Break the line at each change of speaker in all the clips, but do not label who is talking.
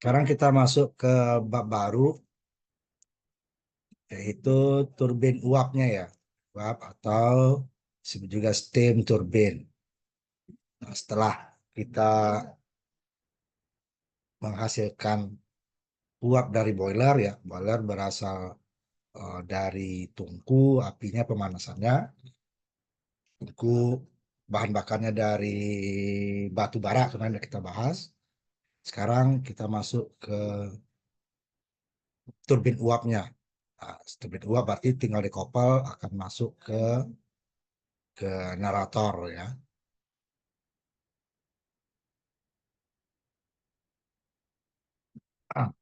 Sekarang kita masuk ke bab baru, yaitu turbin uapnya ya. Uap atau disebut juga steam turbine. Nah, setelah kita menghasilkan uap dari boiler ya, boiler berasal dari tungku, apinya pemanasannya, tungku bahan bakarnya dari batu bara kemarin kita bahas. Sekarang kita masuk ke turbin uapnya. Nah, turbin uap berarti tinggal dikopel akan masuk ke narator ya. Ah,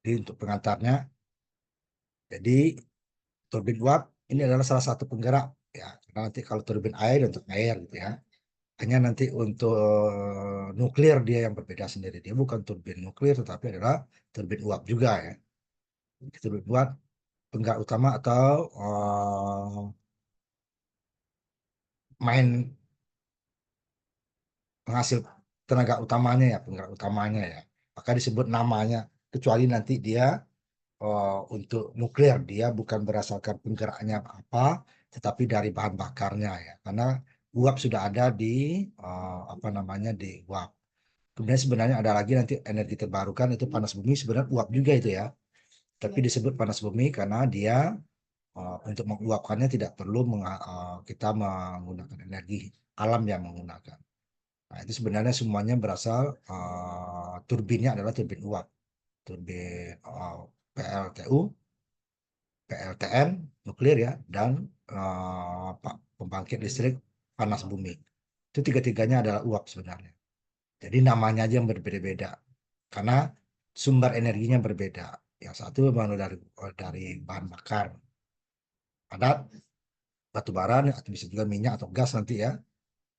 jadi untuk pengantarnya, jadi turbin uap ini adalah salah satu penggerak ya. Karena nanti kalau turbin air untuk air gitu ya. Hanya nanti untuk nuklir dia yang berbeda sendiri. Dia bukan turbin nuklir tetapi adalah turbin uap juga ya. Turbin uap penggerak utama atau main penghasil tenaga utamanya ya, penggerak utamanya ya. Maka disebut namanya, kecuali nanti dia untuk nuklir dia bukan berdasarkan penggeraknya apa, tetapi dari bahan bakarnya ya. Karena uap sudah ada di apa namanya di uap. Kemudian sebenarnya ada lagi nanti energi terbarukan itu panas bumi sebenarnya uap juga itu ya. Tapi disebut panas bumi karena dia untuk menguapkannya tidak perlu kita menggunakan energi alam yang menggunakan. Nah, itu sebenarnya semuanya berasal turbinnya adalah turbin uap, turbin PLTU, PLTN, nuklir ya, dan pembangkit listrik panas bumi. Itu tiga-tiganya adalah uap sebenarnya. Jadi namanya aja yang berbeda-beda karena sumber energinya berbeda. Yang satu memang dari bahan bakar padat, batu bara, atau bisa juga minyak atau gas nanti ya.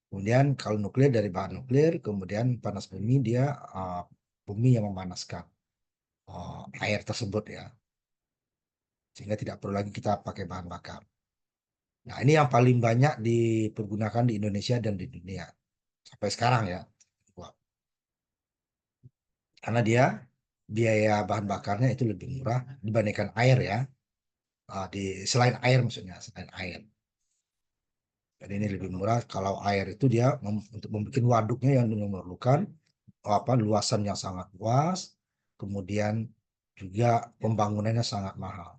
Kemudian kalau nuklir dari bahan nuklir, kemudian panas bumi dia bumi yang memanaskan air tersebut ya, sehingga tidak perlu lagi kita pakai bahan bakar. Nah ini yang paling banyak dipergunakan di Indonesia dan di dunia sampai sekarang ya. Wah, karena dia biaya bahan bakarnya itu lebih murah dibandingkan air ya. Selain air maksudnya, selain air. Jadi ini lebih murah kalau air itu dia untuk membuat waduknya yang memerlukan apa luasan yang sangat luas, kemudian juga pembangunannya sangat mahal.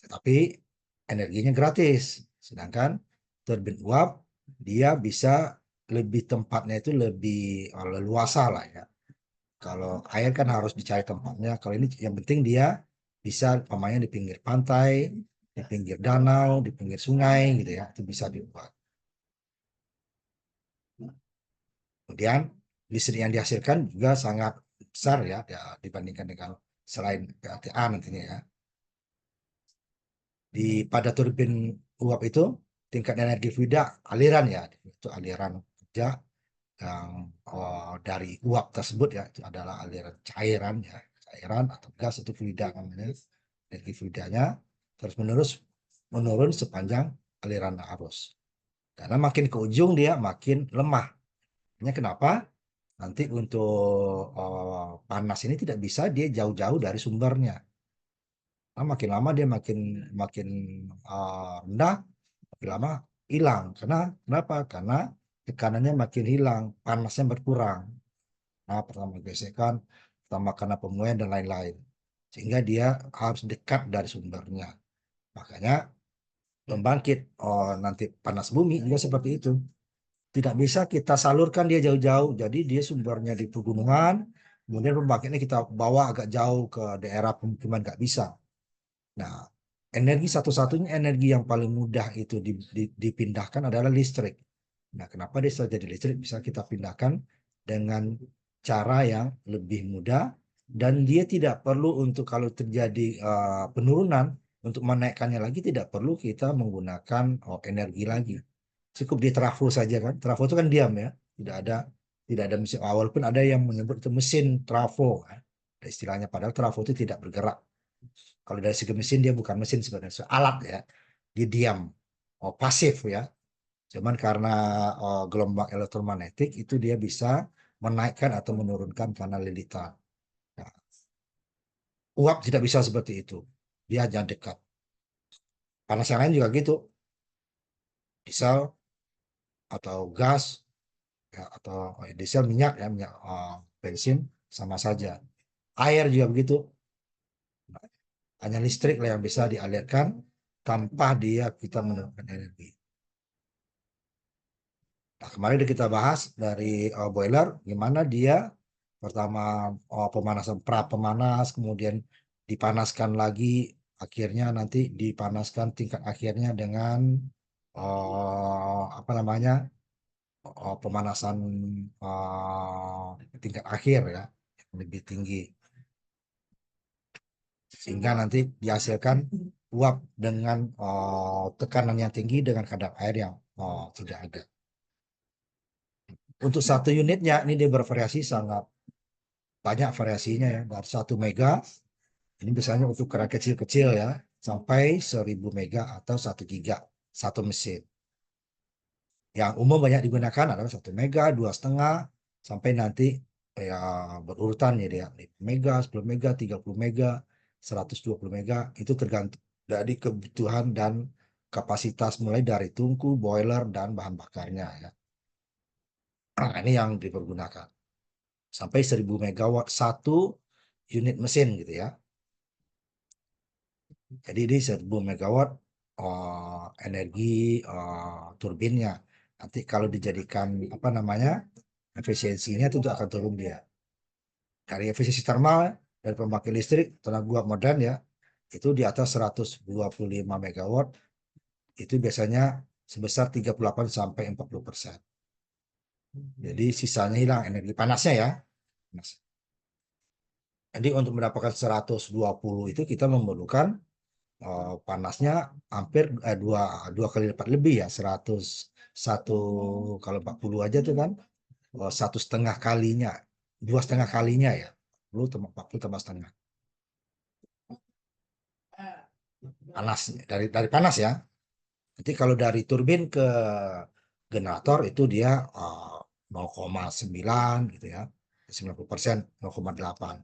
Tetapi energinya gratis. Sedangkan turbin uap dia bisa lebih tempatnya itu lebih leluasa lah ya. Kalau air kan harus dicari tempatnya. Kalau ini yang penting dia bisa umpamanya di pinggir pantai, di pinggir danau, di pinggir sungai gitu ya. Itu bisa dibuat. Kemudian listrik yang dihasilkan juga sangat besar ya, dibandingkan dengan selain PLTA nantinya ya. Pada turbin uap itu tingkat energi fluida aliran ya, itu aliran kerja yang dari uap tersebut ya, itu adalah aliran cairan ya, cairan atau gas itu fluida namanya. Energi fluidanya terus menerus menurun sepanjang aliran arus. Karena makin ke ujung dia makin lemah. Ini kenapa? Nanti untuk panas ini tidak bisa dia jauh-jauh dari sumbernya. Nah, makin lama dia makin makin rendah, makin lama hilang. Kenapa? Karena tekanannya makin hilang, panasnya berkurang. Nah, pertama gesekan, pertama karena pemuaian dan lain-lain. Sehingga dia harus dekat dari sumbernya. Makanya pembangkit nanti panas bumi juga seperti itu. Tidak bisa kita salurkan dia jauh-jauh. Jadi dia sumbernya di pegunungan, kemudian pembangkitnya kita bawa agak jauh ke daerah pemukiman nggak bisa. Nah, energi satu-satunya energi yang paling mudah itu dipindahkan adalah listrik. Nah, kenapa dia bisa jadi listrik? Bisa kita pindahkan dengan cara yang lebih mudah dan dia tidak perlu untuk kalau terjadi penurunan untuk menaikkannya lagi tidak perlu kita menggunakan energi lagi. Cukup di trafo saja kan. Trafo itu kan diam ya, tidak ada mesin. Walaupun ada yang menyebut itu mesin trafo, kan. Istilahnya padahal trafo itu tidak bergerak. Kalau dari segi mesin dia bukan mesin sebenarnya, alat ya. Dia diam, pasif ya. Cuman karena gelombang elektromagnetik itu dia bisa menaikkan atau menurunkan kanal lilitan. Nah, uap tidak bisa seperti itu. Dia hanya dekat. Panas yang lain juga gitu. Diesel atau gas ya, atau diesel minyak ya, minyak bensin sama saja. Air juga begitu. Hanya listrik lah yang bisa dialirkan tanpa dia kita menurunkan energi. Nah, kemarin kita bahas dari boiler, gimana dia pertama pemanasan pra pemanas, kemudian dipanaskan lagi, akhirnya nanti dipanaskan tingkat akhirnya dengan apa namanya pemanasan tingkat akhir ya yang lebih tinggi, sehingga nanti dihasilkan uap dengan tekanan yang tinggi dengan kadar air yang tidak ada. Untuk satu unitnya ini dia bervariasi sangat banyak variasinya ya, dari 1 mega ini biasanya untuk keran kecil-kecil ya sampai 1000 mega atau 1 giga satu mesin. Yang umum banyak digunakan adalah 1 mega, 2,5 sampai nanti ya berurutan ya dia 5 mega, 10 mega, 30 mega, 120 mega itu tergantung dari kebutuhan dan kapasitas mulai dari tungku, boiler dan bahan bakarnya ya. Nah, ini yang dipergunakan sampai 1000 megawatt satu unit mesin gitu ya. Jadi ini 1000 megawatt energi turbinnya. Nanti kalau dijadikan apa namanya efisiensinya itu akan turun dia. Dari efisiensi thermal dari pembangkit listrik tenaga uap modern ya itu di atas 125 megawatt itu biasanya sebesar 38 sampai 40%. Jadi sisanya hilang energi panasnya ya. Jadi untuk mendapatkan 120 itu kita memerlukan panasnya hampir dua kali lipat lebih ya 101 kalau 40 aja tuh kan 1,5 kalinya 2,5 kalinya ya 40 tambah setengah panas dari panas ya. Nanti kalau dari turbin ke generator itu dia 0,9 gitu ya 90% 0,8.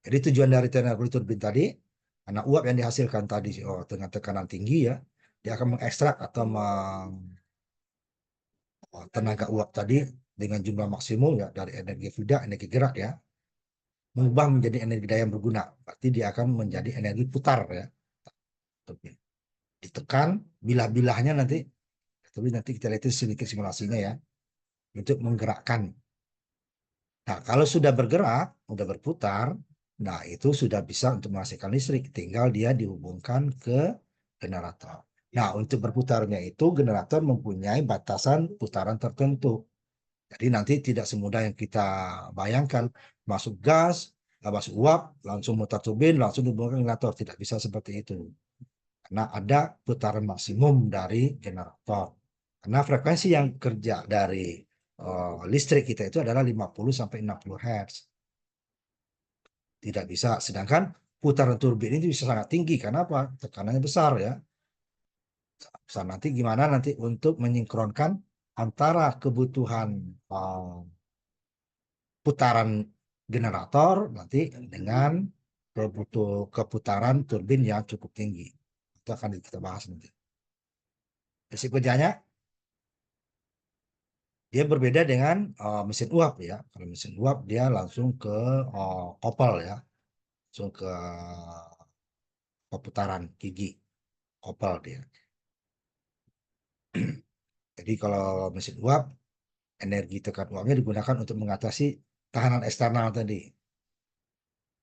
Jadi tujuan dari tenaga turbin tadi karena uap yang dihasilkan tadi dengan tekanan tinggi ya dia akan mengekstrak atau tenaga uap tadi dengan jumlah maksimum ya dari energi fluida, energi gerak ya, mengubah menjadi energi daya yang berguna. Berarti dia akan menjadi energi putar ya. Ditekan bilah-bilahnya nanti, tapi nanti kita lihat sedikit simulasinya ya, untuk menggerakkan. Nah, kalau sudah bergerak, sudah berputar, nah itu sudah bisa untuk menghasilkan listrik. Tinggal dia dihubungkan ke generator. Nah, untuk berputarnya itu generator mempunyai batasan putaran tertentu. Jadi nanti tidak semudah yang kita bayangkan, masuk gas, masuk uap, langsung mutar turbin, langsung dihubungkan generator. Tidak bisa seperti itu. Karena ada putaran maksimum dari generator. Karena frekuensi yang kerja dari listrik kita itu adalah 50 sampai 60 Hz. Tidak bisa. Sedangkan putaran turbin ini bisa sangat tinggi. Karena apa? Tekanannya besar ya. Besar nanti gimana nanti untuk menyinkronkan antara kebutuhan putaran generator nanti dengan keputaran turbin yang cukup tinggi. Itu akan kita bahas nanti. Risiko kerjanya dia berbeda dengan mesin uap ya. Kalau mesin uap dia langsung ke kopel ya, langsung ke pemutaran gigi kopel dia. Jadi kalau mesin uap energi tekan uapnya digunakan untuk mengatasi tahanan eksternal tadi.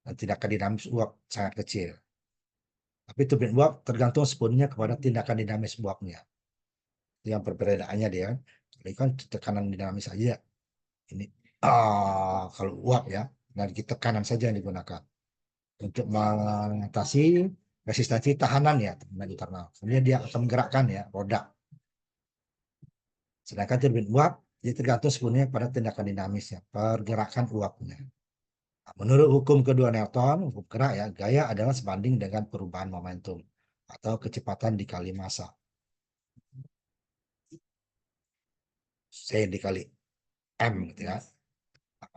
Dan tindakan dinamis uap sangat kecil. Tapi turbin uap tergantung sepenuhnya kepada tindakan dinamis uapnya. Itu yang perbedaannya dia. Ini kan tekanan dinamis saja. Ini kalau uap ya, energi tekanan saja yang digunakan untuk mengatasi resistensi tahanan ya tekanan internal. Kemudian dia akan menggerakkan ya roda. Sedangkan turbin uap dia tergantung sepenuhnya pada tindakan dinamisnya, pergerakan uapnya. Nah, menurut hukum kedua Newton, hukum gerak ya, gaya adalah sebanding dengan perubahan momentum atau kecepatan dikali massa. C dikali M gitu ya.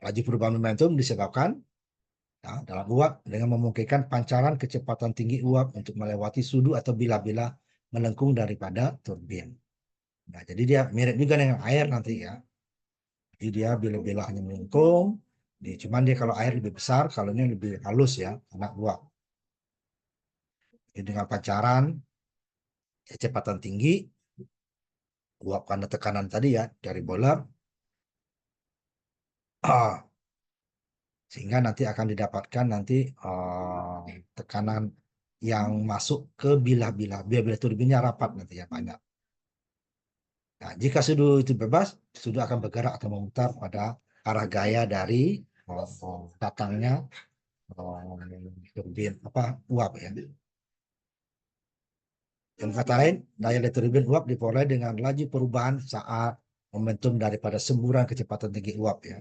Laju perubahan momentum disebabkan ya, dalam uap dengan memungkinkan pancaran kecepatan tinggi uap untuk melewati sudu atau bilah-bilah melengkung daripada turbin. Nah, jadi dia mirip juga dengan air nanti ya. Jadi dia bilah-bilahnya melengkung, cuman dia kalau air lebih besar, kalau ini lebih halus ya, karena uap. Jadi dengan pancaran kecepatan tinggi, uap karena tekanan tadi ya dari boiler, sehingga nanti akan didapatkan nanti tekanan yang masuk ke bilah-bilah, bilah-bilah turbinnya rapat nanti ya banyak. Nah, jika sudu itu bebas, sudu akan bergerak atau memutar pada arah gaya dari datangnya turbin uap ya. Yang kata lain, daya turbin uap diperoleh dengan laju perubahan saat momentum daripada semburan kecepatan tinggi uap ya.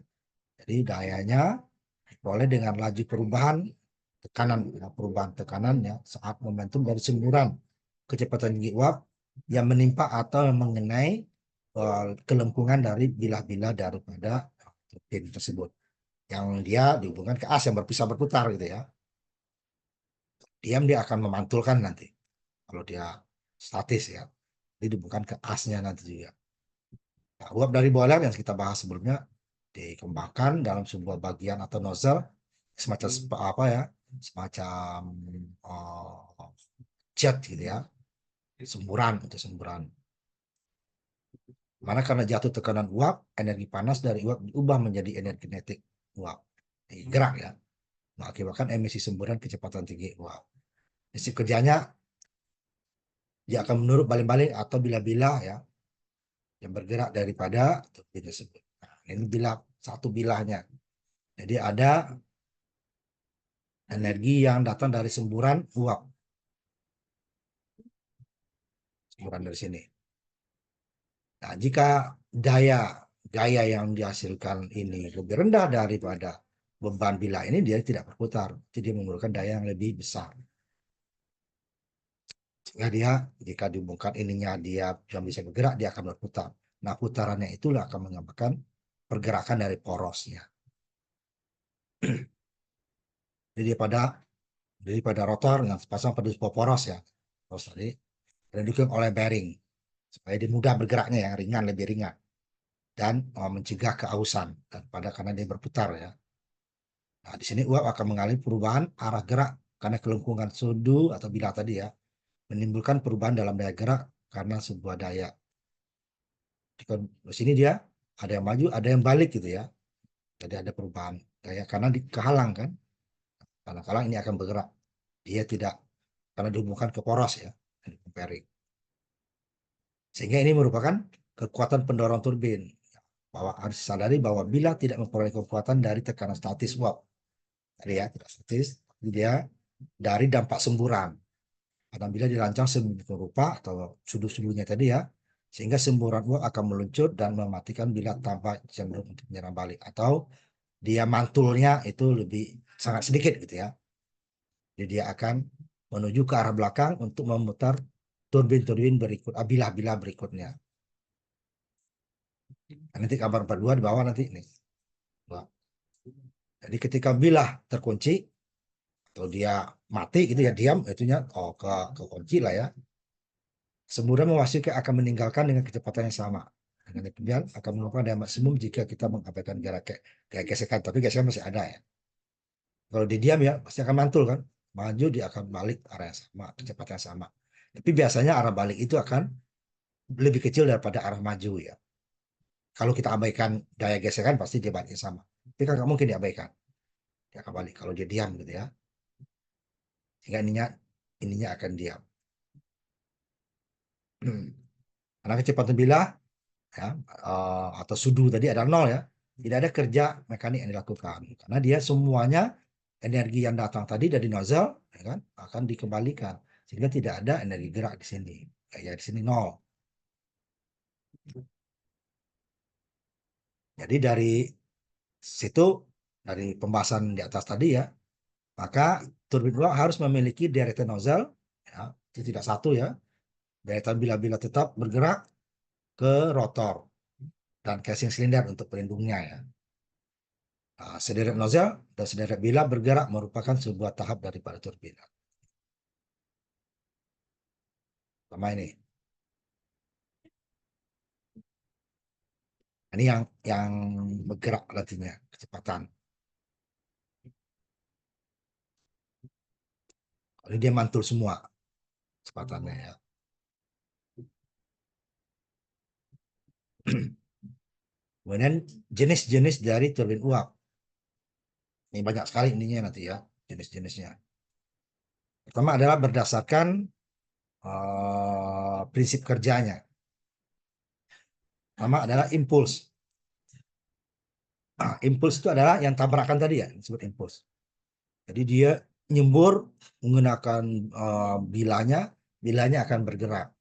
Jadi dayanya diperoleh dengan laju perubahan tekanan ya, perubahan tekanannya saat momentum dari semburan kecepatan tinggi uap yang menimpa atau mengenai kelengkungan dari bilah-bilah daripada turbin tersebut, yang dia dihubungkan ke as yang bisa berputar gitu ya. Diam dia akan memantulkan nanti kalau dia statis ya. Jadi bukan ke asnya nanti juga. Nah, uap dari boiler yang kita bahas sebelumnya dikembangkan dalam sebuah bagian atau nozzle semacam apa ya, semacam jet gitu ya, semburan untuk semburan. Mana karena jatuh tekanan uap, energi panas dari uap diubah menjadi energi kinetik uap, gerak ya, mengakibatkan emisi semburan kecepatan tinggi uap. Isi kerjanya dia akan menurut baling-baling atau bilah-bilah ya yang bergerak daripada turbin tersebut. Nah, ini bilah satu bilahnya. Jadi ada energi yang datang dari semburan uap. Semburan dari sini. Nah, jika gaya yang dihasilkan ini lebih rendah daripada beban bilah ini, dia tidak berputar. Jadi memerlukan daya yang lebih besar. Sehingga dia, jika dihubungkan ininya dia yang bisa bergerak, dia akan berputar. Nah, putarannya itulah akan menyebabkan pergerakan dari porosnya. Jadi pada rotor yang pasang pada sebuah poros ya, poros tadi didukung oleh bearing supaya dia mudah bergeraknya ya, ringan, lebih ringan, dan mencegah keausan karena dia berputar ya. Nah, di sini uap akan mengalami perubahan arah gerak karena kelengkungan sudu atau bilah tadi ya, menimbulkan perubahan dalam daya gerak karena sebuah daya. Di sini dia ada yang maju, ada yang balik gitu ya. Jadi ada perubahan daya karena kehalang kan. Karena kalang ini akan bergerak. Dia tidak, karena dihubungkan ke poros ya, bearing. Sehingga ini merupakan kekuatan pendorong turbin. Bahwa harus disadari bahwa bila tidak memperoleh kekuatan dari tekanan statis uap, tadi ya, tidak statis, dia dari dampak semburan. Karena bila dirancang sedemikian rupa atau sudu-sudunya tadi ya, sehingga semburan uap akan meluncur dan mematikan bila tanpa cenderung untuk menyerang balik, atau dia mantulnya itu lebih sangat sedikit gitu ya. Jadi dia akan menuju ke arah belakang untuk memutar turbin-turbin berikut, bilah-bilah berikutnya. Nah, nanti gambar berdua di bawah nanti nih. Jadi ketika bilah terkunci atau dia mati gitu ya, diam itunya ke kunci lah ya. Semburan memastikan akan meninggalkan dengan kecepatan yang sama. Dengan demikian akan menemukan daya maksimum jika kita mengabaikan kayak gesekan, tapi gesekan masih ada ya. Kalau dia diam ya pasti akan mantul kan. Maju dia akan balik arah yang sama, kecepatan yang sama. Tapi biasanya arah balik itu akan lebih kecil daripada arah maju ya. Kalau kita abaikan daya gesekan pasti dia baliknya sama. Tapi kan nggak mungkin diabaikan. Dia akan balik kalau dia diam gitu ya. Sehingga ininya akan diam. Karena kecepatan bilah ya, atau sudu tadi ada nol ya. Tidak ada kerja mekanik yang dilakukan karena dia semuanya energi yang datang tadi dari nozzle ya kan akan dikembalikan sehingga tidak ada energi gerak di sini. Ya di sini nol. Jadi dari situ, dari pembahasan di atas tadi ya, maka turbin uap harus memiliki deretan nozzle ya, itu tidak satu ya. Deretan bila-bila tetap bergerak ke rotor. dan casing silinder untuk pelindungnya ya. Nah, sederet nozzle dan sederet bilah bergerak merupakan sebuah tahap daripada turbin. Sama ini. Ini yang bergerak nantinya kecepatan. Ini dia mantul semua kecepatannya ya. Kemudian jenis-jenis dari turbin uap. Ini banyak sekali ininya nanti ya, jenis-jenisnya. Pertama adalah berdasarkan prinsip kerjanya. Pertama adalah impuls. Nah, impuls itu adalah yang tabrakan tadi ya, disebut impuls. Jadi dia nyembur menggunakan bilanya, bilanya akan bergerak.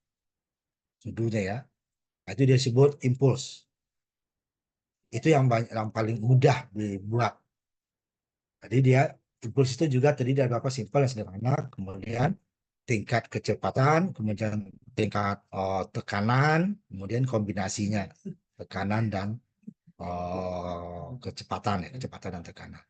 Sudunya ya. Nah, itu dia sebut impuls. Itu yang paling mudah dibuat. Jadi dia impuls itu juga terdiri dari beberapa simpel yang sederhana, kemudian tingkat kecepatan, kemudian tingkat tekanan, kemudian kombinasinya tekanan dan kecepatan ya, kecepatan dan tekanan.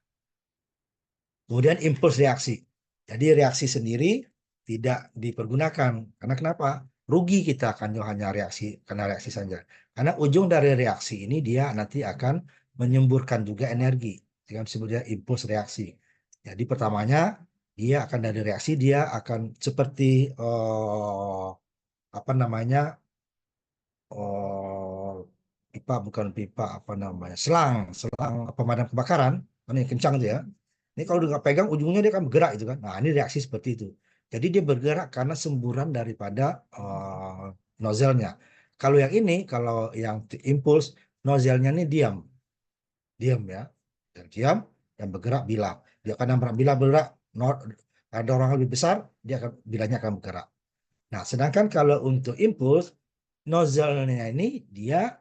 Kemudian impuls reaksi. Jadi reaksi sendiri tidak dipergunakan. Karena kenapa? Rugi kita akan hanya reaksi karena reaksi saja. Karena ujung dari reaksi ini dia nanti akan menyemburkan juga energi. Yang disebutnya impuls reaksi. Jadi pertamanya dia akan dari reaksi dia akan seperti apa namanya pipa bukan pipa apa namanya selang pemadam kebakaran ini kencang itu ya. Ini kalau udah nggak pegang ujungnya dia kan bergerak itu kan. Nah ini reaksi seperti itu. Jadi dia bergerak karena semburan daripada nozzle-nya. Kalau yang ini kalau yang impuls nozzle-nya ini diam, diam ya, dan diam yang bergerak bila. Dia akan bila bergerak ada orang lebih besar dia akan bilanya akan bergerak. Nah sedangkan kalau untuk impuls nozzle-nya ini dia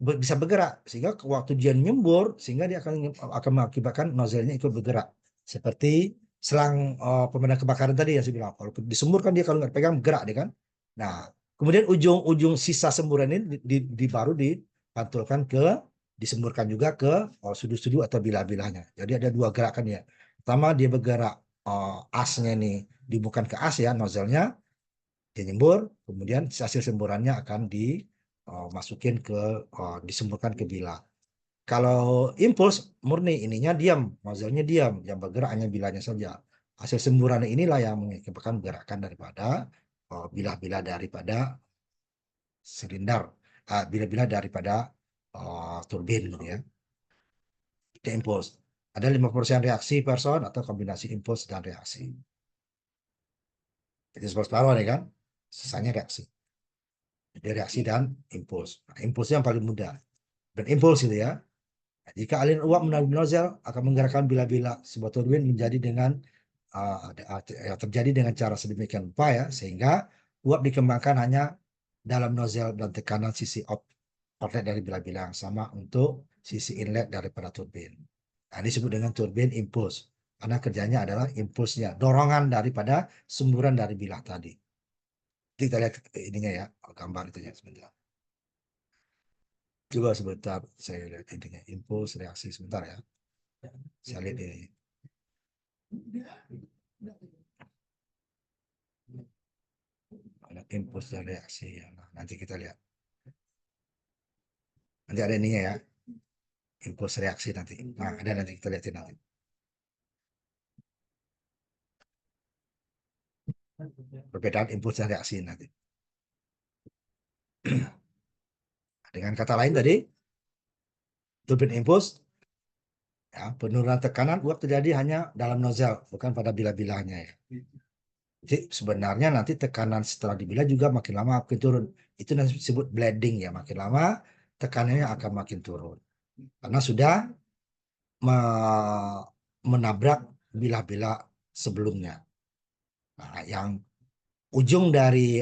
bisa bergerak sehingga waktu dia nyembur sehingga dia akan mengakibatkan nozzle-nya ikut bergerak seperti selang pemadam kebakaran tadi yang saya bilang kalau disembur kan dia kalau nggak pegang bergerak dia kan. Nah kemudian ujung-ujung sisa semburan ini baru dipantulkan ke disemburkan juga ke sudut-sudut atau bilah-bilahnya. Jadi ada dua gerakan ya. Pertama dia bergerak asnya ini dibukan ke as ya nozzle-nya dia nyembur, kemudian hasil semburannya akan dimasukin ke disemburkan ke bilah. Kalau impuls murni ininya diam, nozzle-nya diam, yang bergerak hanya bilanya saja. Hasil semburan inilah yang menyebabkan gerakan daripada bilah-bilah daripada silinder, bilah-bilah daripada turbin gitu ya. Itu impuls. Ada 50% reaksi person atau kombinasi impuls dan reaksi. Itu separuh nih kan, sisanya reaksi. Jadi reaksi dan impuls. Nah, impuls yang paling mudah. Dan impuls itu ya. Nah, jika aliran uap melalui nozzle akan menggerakkan bila-bila sebuah turbin menjadi dengan terjadi dengan cara sedemikian rupa ya sehingga uap dikembangkan hanya dalam nozzle dan tekanan sisi outlet dari bila-bila yang sama untuk sisi inlet daripada turbin. Nah, ini disebut dengan turbin impuls karena kerjanya adalah impulsnya, dorongan daripada semburan dari bilah tadi. Kita lihat ininya ya, gambar itu ya sebentar. Coba sebentar saya lihat intinya impuls reaksi sebentar ya. Saya lihat ini. Ada impuls dan reaksi ya. Nah, nanti kita lihat. Nanti ada ininya ya. Impuls reaksi nanti. Nah, ada nanti kita lihatin nanti. Perbedaan impuls dan reaksi nanti. Dengan kata lain tadi, turbin impuls ya, penurunan tekanan uap terjadi hanya dalam nozzle, bukan pada bilah-bilahnya ya. Jadi sebenarnya nanti tekanan setelah dibilah juga makin lama makin turun. Itu nanti disebut bleeding ya. Makin lama tekanannya akan makin turun. Karena sudah menabrak bilah-bilah sebelumnya. Nah, yang ujung dari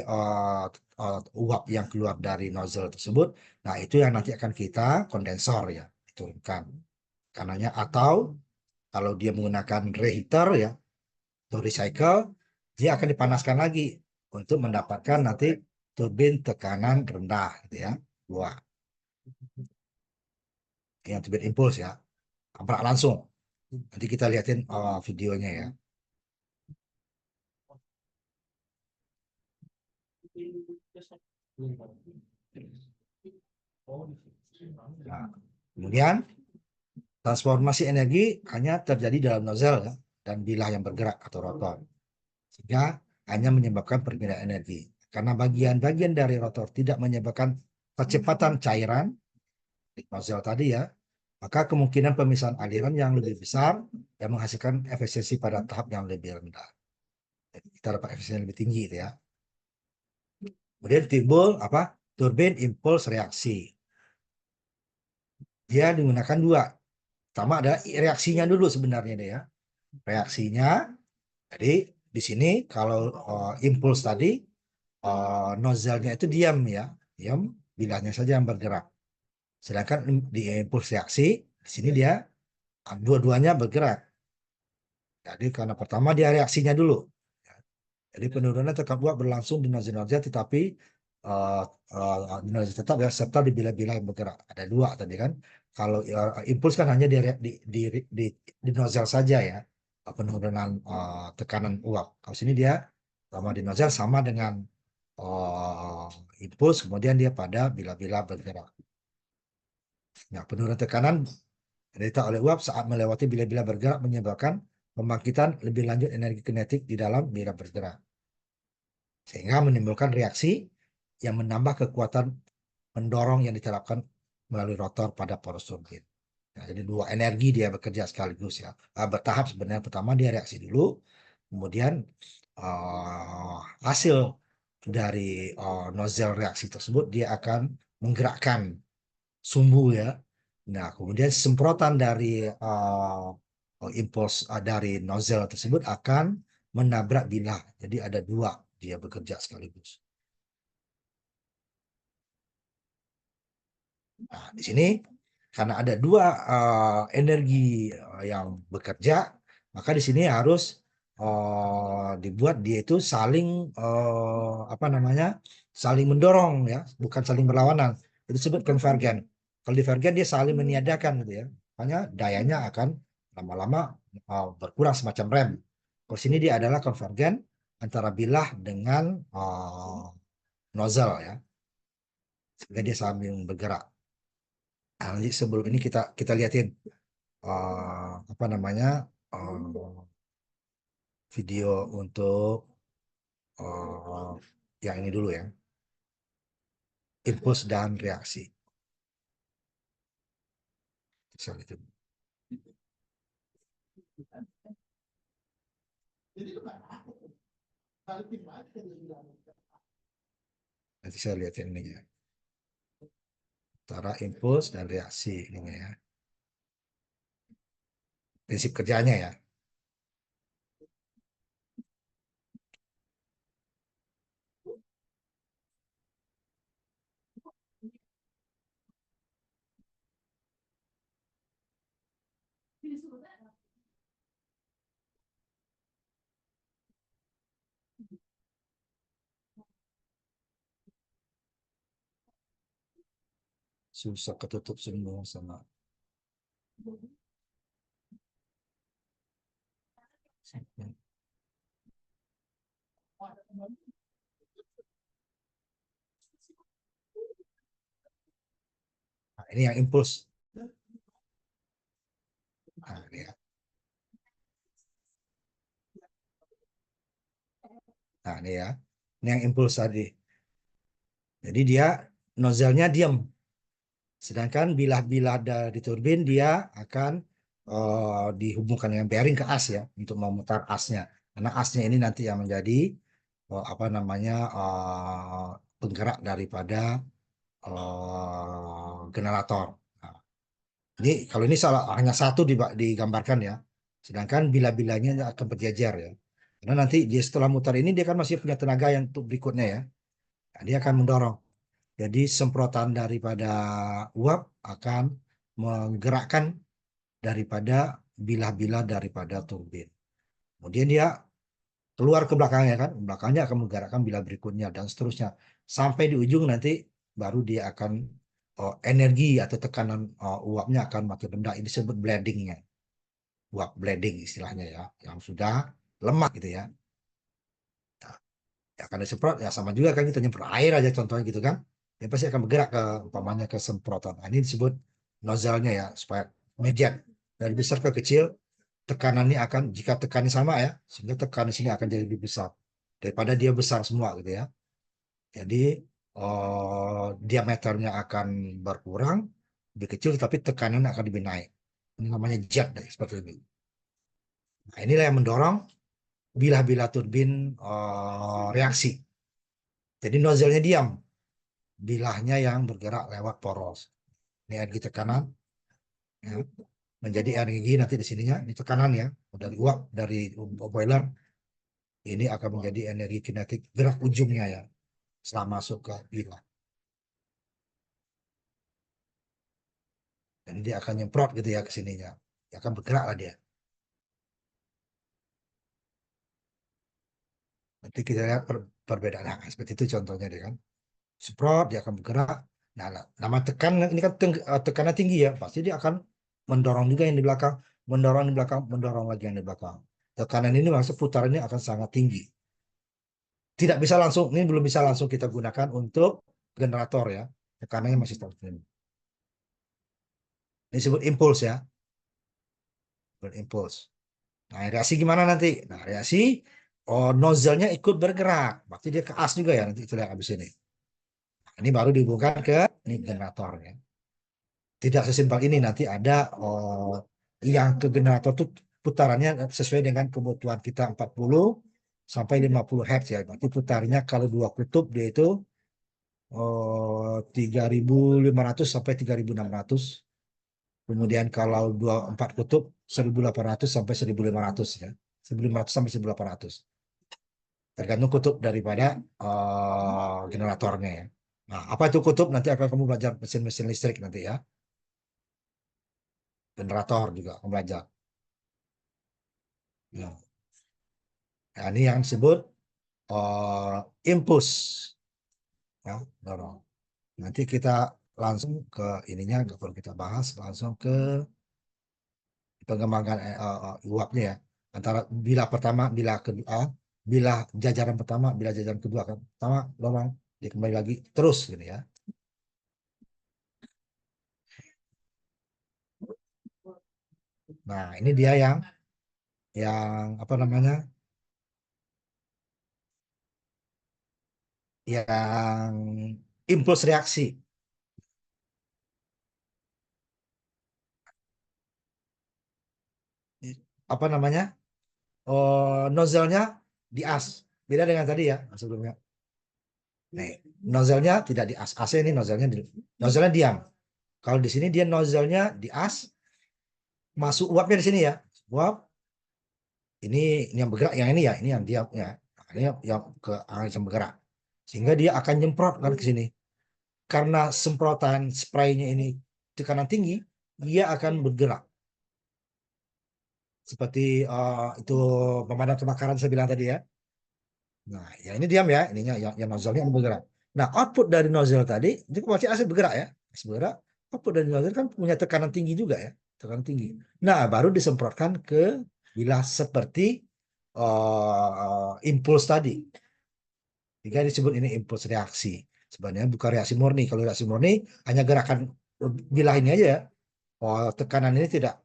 uap yang keluar dari nozzle tersebut, nah itu yang nanti akan kita kondensor ya, diturunkan. Karenanya atau kalau dia menggunakan reheater ya, atau recycle, dia akan dipanaskan lagi untuk mendapatkan nanti turbin tekanan rendah gitu ya. Dua. yang turbin impuls ya, tabrak langsung. Nanti kita lihatin videonya ya. Nah, kemudian transformasi energi hanya terjadi dalam nozzle ya, dan bilah yang bergerak atau rotor, sehingga hanya menyebabkan perpindahan energi. Karena bagian-bagian dari rotor tidak menyebabkan percepatan cairan di nozzle tadi ya, maka kemungkinan pemisahan aliran yang lebih besar yang menghasilkan efisiensi pada tahap yang lebih rendah. Jadi kita dapat efisiensi yang lebih tinggi itu ya. Kemudian timbul apa? Turbin impuls reaksi. Dia digunakan dua. Pertama ada reaksinya dulu sebenarnya deh ya. Reaksinya, jadi di sini kalau impuls tadi nozzle-nya itu diam ya, diam, bilahnya saja yang bergerak. Sedangkan di impuls reaksi di sini dia dua-duanya bergerak. Jadi karena pertama dia reaksinya dulu. Jadi penurunan tekan uap berlangsung di nozzle-nozzle tetapi uh, di nozzle tetap ya serta di bila-bila yang bergerak. Ada dua tadi kan. Kalau impuls kan hanya di nozzle saja ya, penurunan tekanan uap. Kalau sini dia sama di nozzle sama dengan uh, impuls, kemudian dia pada bila-bila bergerak. Nah, penurunan tekanan diderita oleh uap saat melewati bila-bila bergerak menyebabkan pembangkitan lebih lanjut energi kinetik di dalam bila bergerak, sehingga menimbulkan reaksi yang menambah kekuatan mendorong yang diterapkan melalui rotor pada poros turbin. Nah, jadi dua energi dia bekerja sekaligus ya. Bertahap sebenarnya. Pertama dia reaksi dulu, kemudian hasil dari nozzle reaksi tersebut dia akan menggerakkan sumbu ya. Nah, kemudian semprotan dari impuls dari nozzle tersebut akan menabrak bilah. Jadi ada dua dia bekerja sekaligus. Nah, di sini karena ada dua energi yang bekerja, maka di sini harus dibuat dia itu saling apa namanya, saling mendorong ya, bukan saling berlawanan. Itu disebut konvergen. Kalau divergen dia saling meniadakan gitu ya, makanya dayanya akan lama-lama berkurang semacam rem. Kalau sini dia adalah konvergen antara bilah dengan nozzle ya, sehingga dia saling bergerak. Nah, nanti sebelum ini kita kita lihatin apa namanya video untuk uh, yang ini dulu ya, impuls dan reaksi. Soal itu. Nanti saya lihatin ini ya, antara impuls dan reaksi ini ya, prinsip kerjanya ya. Susah ketutup semua sama. Nah, ini yang impuls. Nah, ini ya. Nah, ini ya. Ini yang impuls tadi. Jadi dia nozzle-nya diam. Sedangkan bilah-bilah dari turbin dia akan dihubungkan dengan bearing ke as ya untuk memutar asnya. Karena asnya ini nanti yang menjadi apa namanya penggerak daripada generator. Nah, ini kalau ini salah hanya satu digambarkan ya. Sedangkan bila-bilanya akan berjejer ya. Karena nanti dia setelah mutar ini dia kan masih punya tenaga yang untuk berikutnya ya. Nah, dia akan mendorong. Jadi semprotan daripada uap akan menggerakkan daripada bilah-bilah daripada turbin. Kemudian dia keluar ke belakangnya kan, belakangnya akan menggerakkan bilah berikutnya dan seterusnya sampai di ujung nanti baru dia akan energi atau tekanan uapnya akan makin rendah. Ini disebut blendingnya, uap blending istilahnya ya, yang sudah lemah gitu ya. Nah, ya karena semprot ya sama juga kan kita nyemprot air aja contohnya gitu kan, ya pasti akan bergerak ke umpamanya ke semprotan. Nah, ini disebut nozzle-nya ya, supaya median dari besar ke kecil tekanannya akan, jika tekanannya sama ya, sehingga tekanan sini akan jadi lebih besar daripada dia besar semua gitu ya. Jadi diameternya akan berkurang, lebih kecil, tapi tekanan akan lebih naik. Ini namanya jet deh, seperti ini. Nah, inilah yang mendorong bilah-bilah turbin reaksi. Jadi nozzle-nya diam, bilahnya yang bergerak lewat poros. Ini energi tekanan ya, menjadi energi nanti di sininya, ini tekanan ya, dari uap dari boiler, ini akan menjadi energi kinetik gerak ujungnya ya, setelah masuk ke bilah. Dan dia akan nyemprot gitu ya ke sininya. Dia akan bergerak lah dia. Nanti kita lihat perbedaan. Nah, seperti itu contohnya dia kan. Semprot, dia akan bergerak. Nah, nama tekan ini kan tekanan tinggi ya. Pasti dia akan mendorong juga yang di belakang. Mendorong di belakang, mendorong lagi yang di belakang. Tekanan ini maksud putarannya akan sangat tinggi. Tidak bisa langsung, ini belum bisa langsung kita gunakan untuk generator ya. Tekanannya masih tetap tinggi. Ini disebut impuls ya. Berimpuls. Nah, reaksi gimana nanti? Nah, reaksi nozzle-nya ikut bergerak. Berarti dia ke as juga ya nanti itu lihat habis ini. Nah, ini baru dihubungkan ke ini generatornya. Tidak sesimpel ini, nanti ada yang ke generator itu putarannya sesuai dengan kebutuhan kita 40 sampai 50 Hz ya. Berarti putarnya kalau dua kutub dia itu 3.500 sampai 3.600. Kemudian kalau empat kutub 1.800 sampai 1.500 ya. 1.500 sampai 1.800. Tergantung kutub daripada generatornya ya. Nah, apa itu kutub? Nanti akan kamu belajar mesin-mesin listrik nanti ya. Generator juga kamu belajar. Ya. Nah, ini yang disebut impuls. Ya, dorong. Nanti kita langsung ke ininya, nggak perlu kita bahas, langsung ke pengembangan uapnya ya. Antara bilah pertama, bilah kedua, bilah jajaran pertama, bilah jajaran kedua kan. Pertama dorong, dia kembali lagi terus gitu ya. Nah, ini dia yang apa namanya? Yang impuls reaksi. Apa namanya? Nozzle-nya di as. Beda dengan tadi ya sebelumnya. Nih, nozzle-nya tidak di as. AC ini nozzle-nya diam. Kalau di sini dia nozzle-nya di as, masuk uapnya di sini ya. Uap ini yang bergerak, yang ini ya, ini yang diam ya. Nah, ini yang ke arah yang bergerak. Sehingga dia akan nyemprot kan ke sini. Karena semprotan spraynya ini tekanan tinggi, dia akan bergerak. Seperti itu pemadam kebakaran saya bilang tadi ya. Nah, ya ini diam ya, ininya yang nozzle-nya ini bergerak. Nah, output dari nozzle tadi itu pasti asal bergerak ya. Asal bergerak, output dari nozzle kan punya tekanan tinggi juga ya, tekanan tinggi. Nah, baru disemprotkan ke bilah seperti impuls tadi. Jika disebut ini impuls reaksi. Sebenarnya bukan reaksi murni. Kalau reaksi murni hanya gerakan bilah ini aja ya. Oh, tekanan ini tidak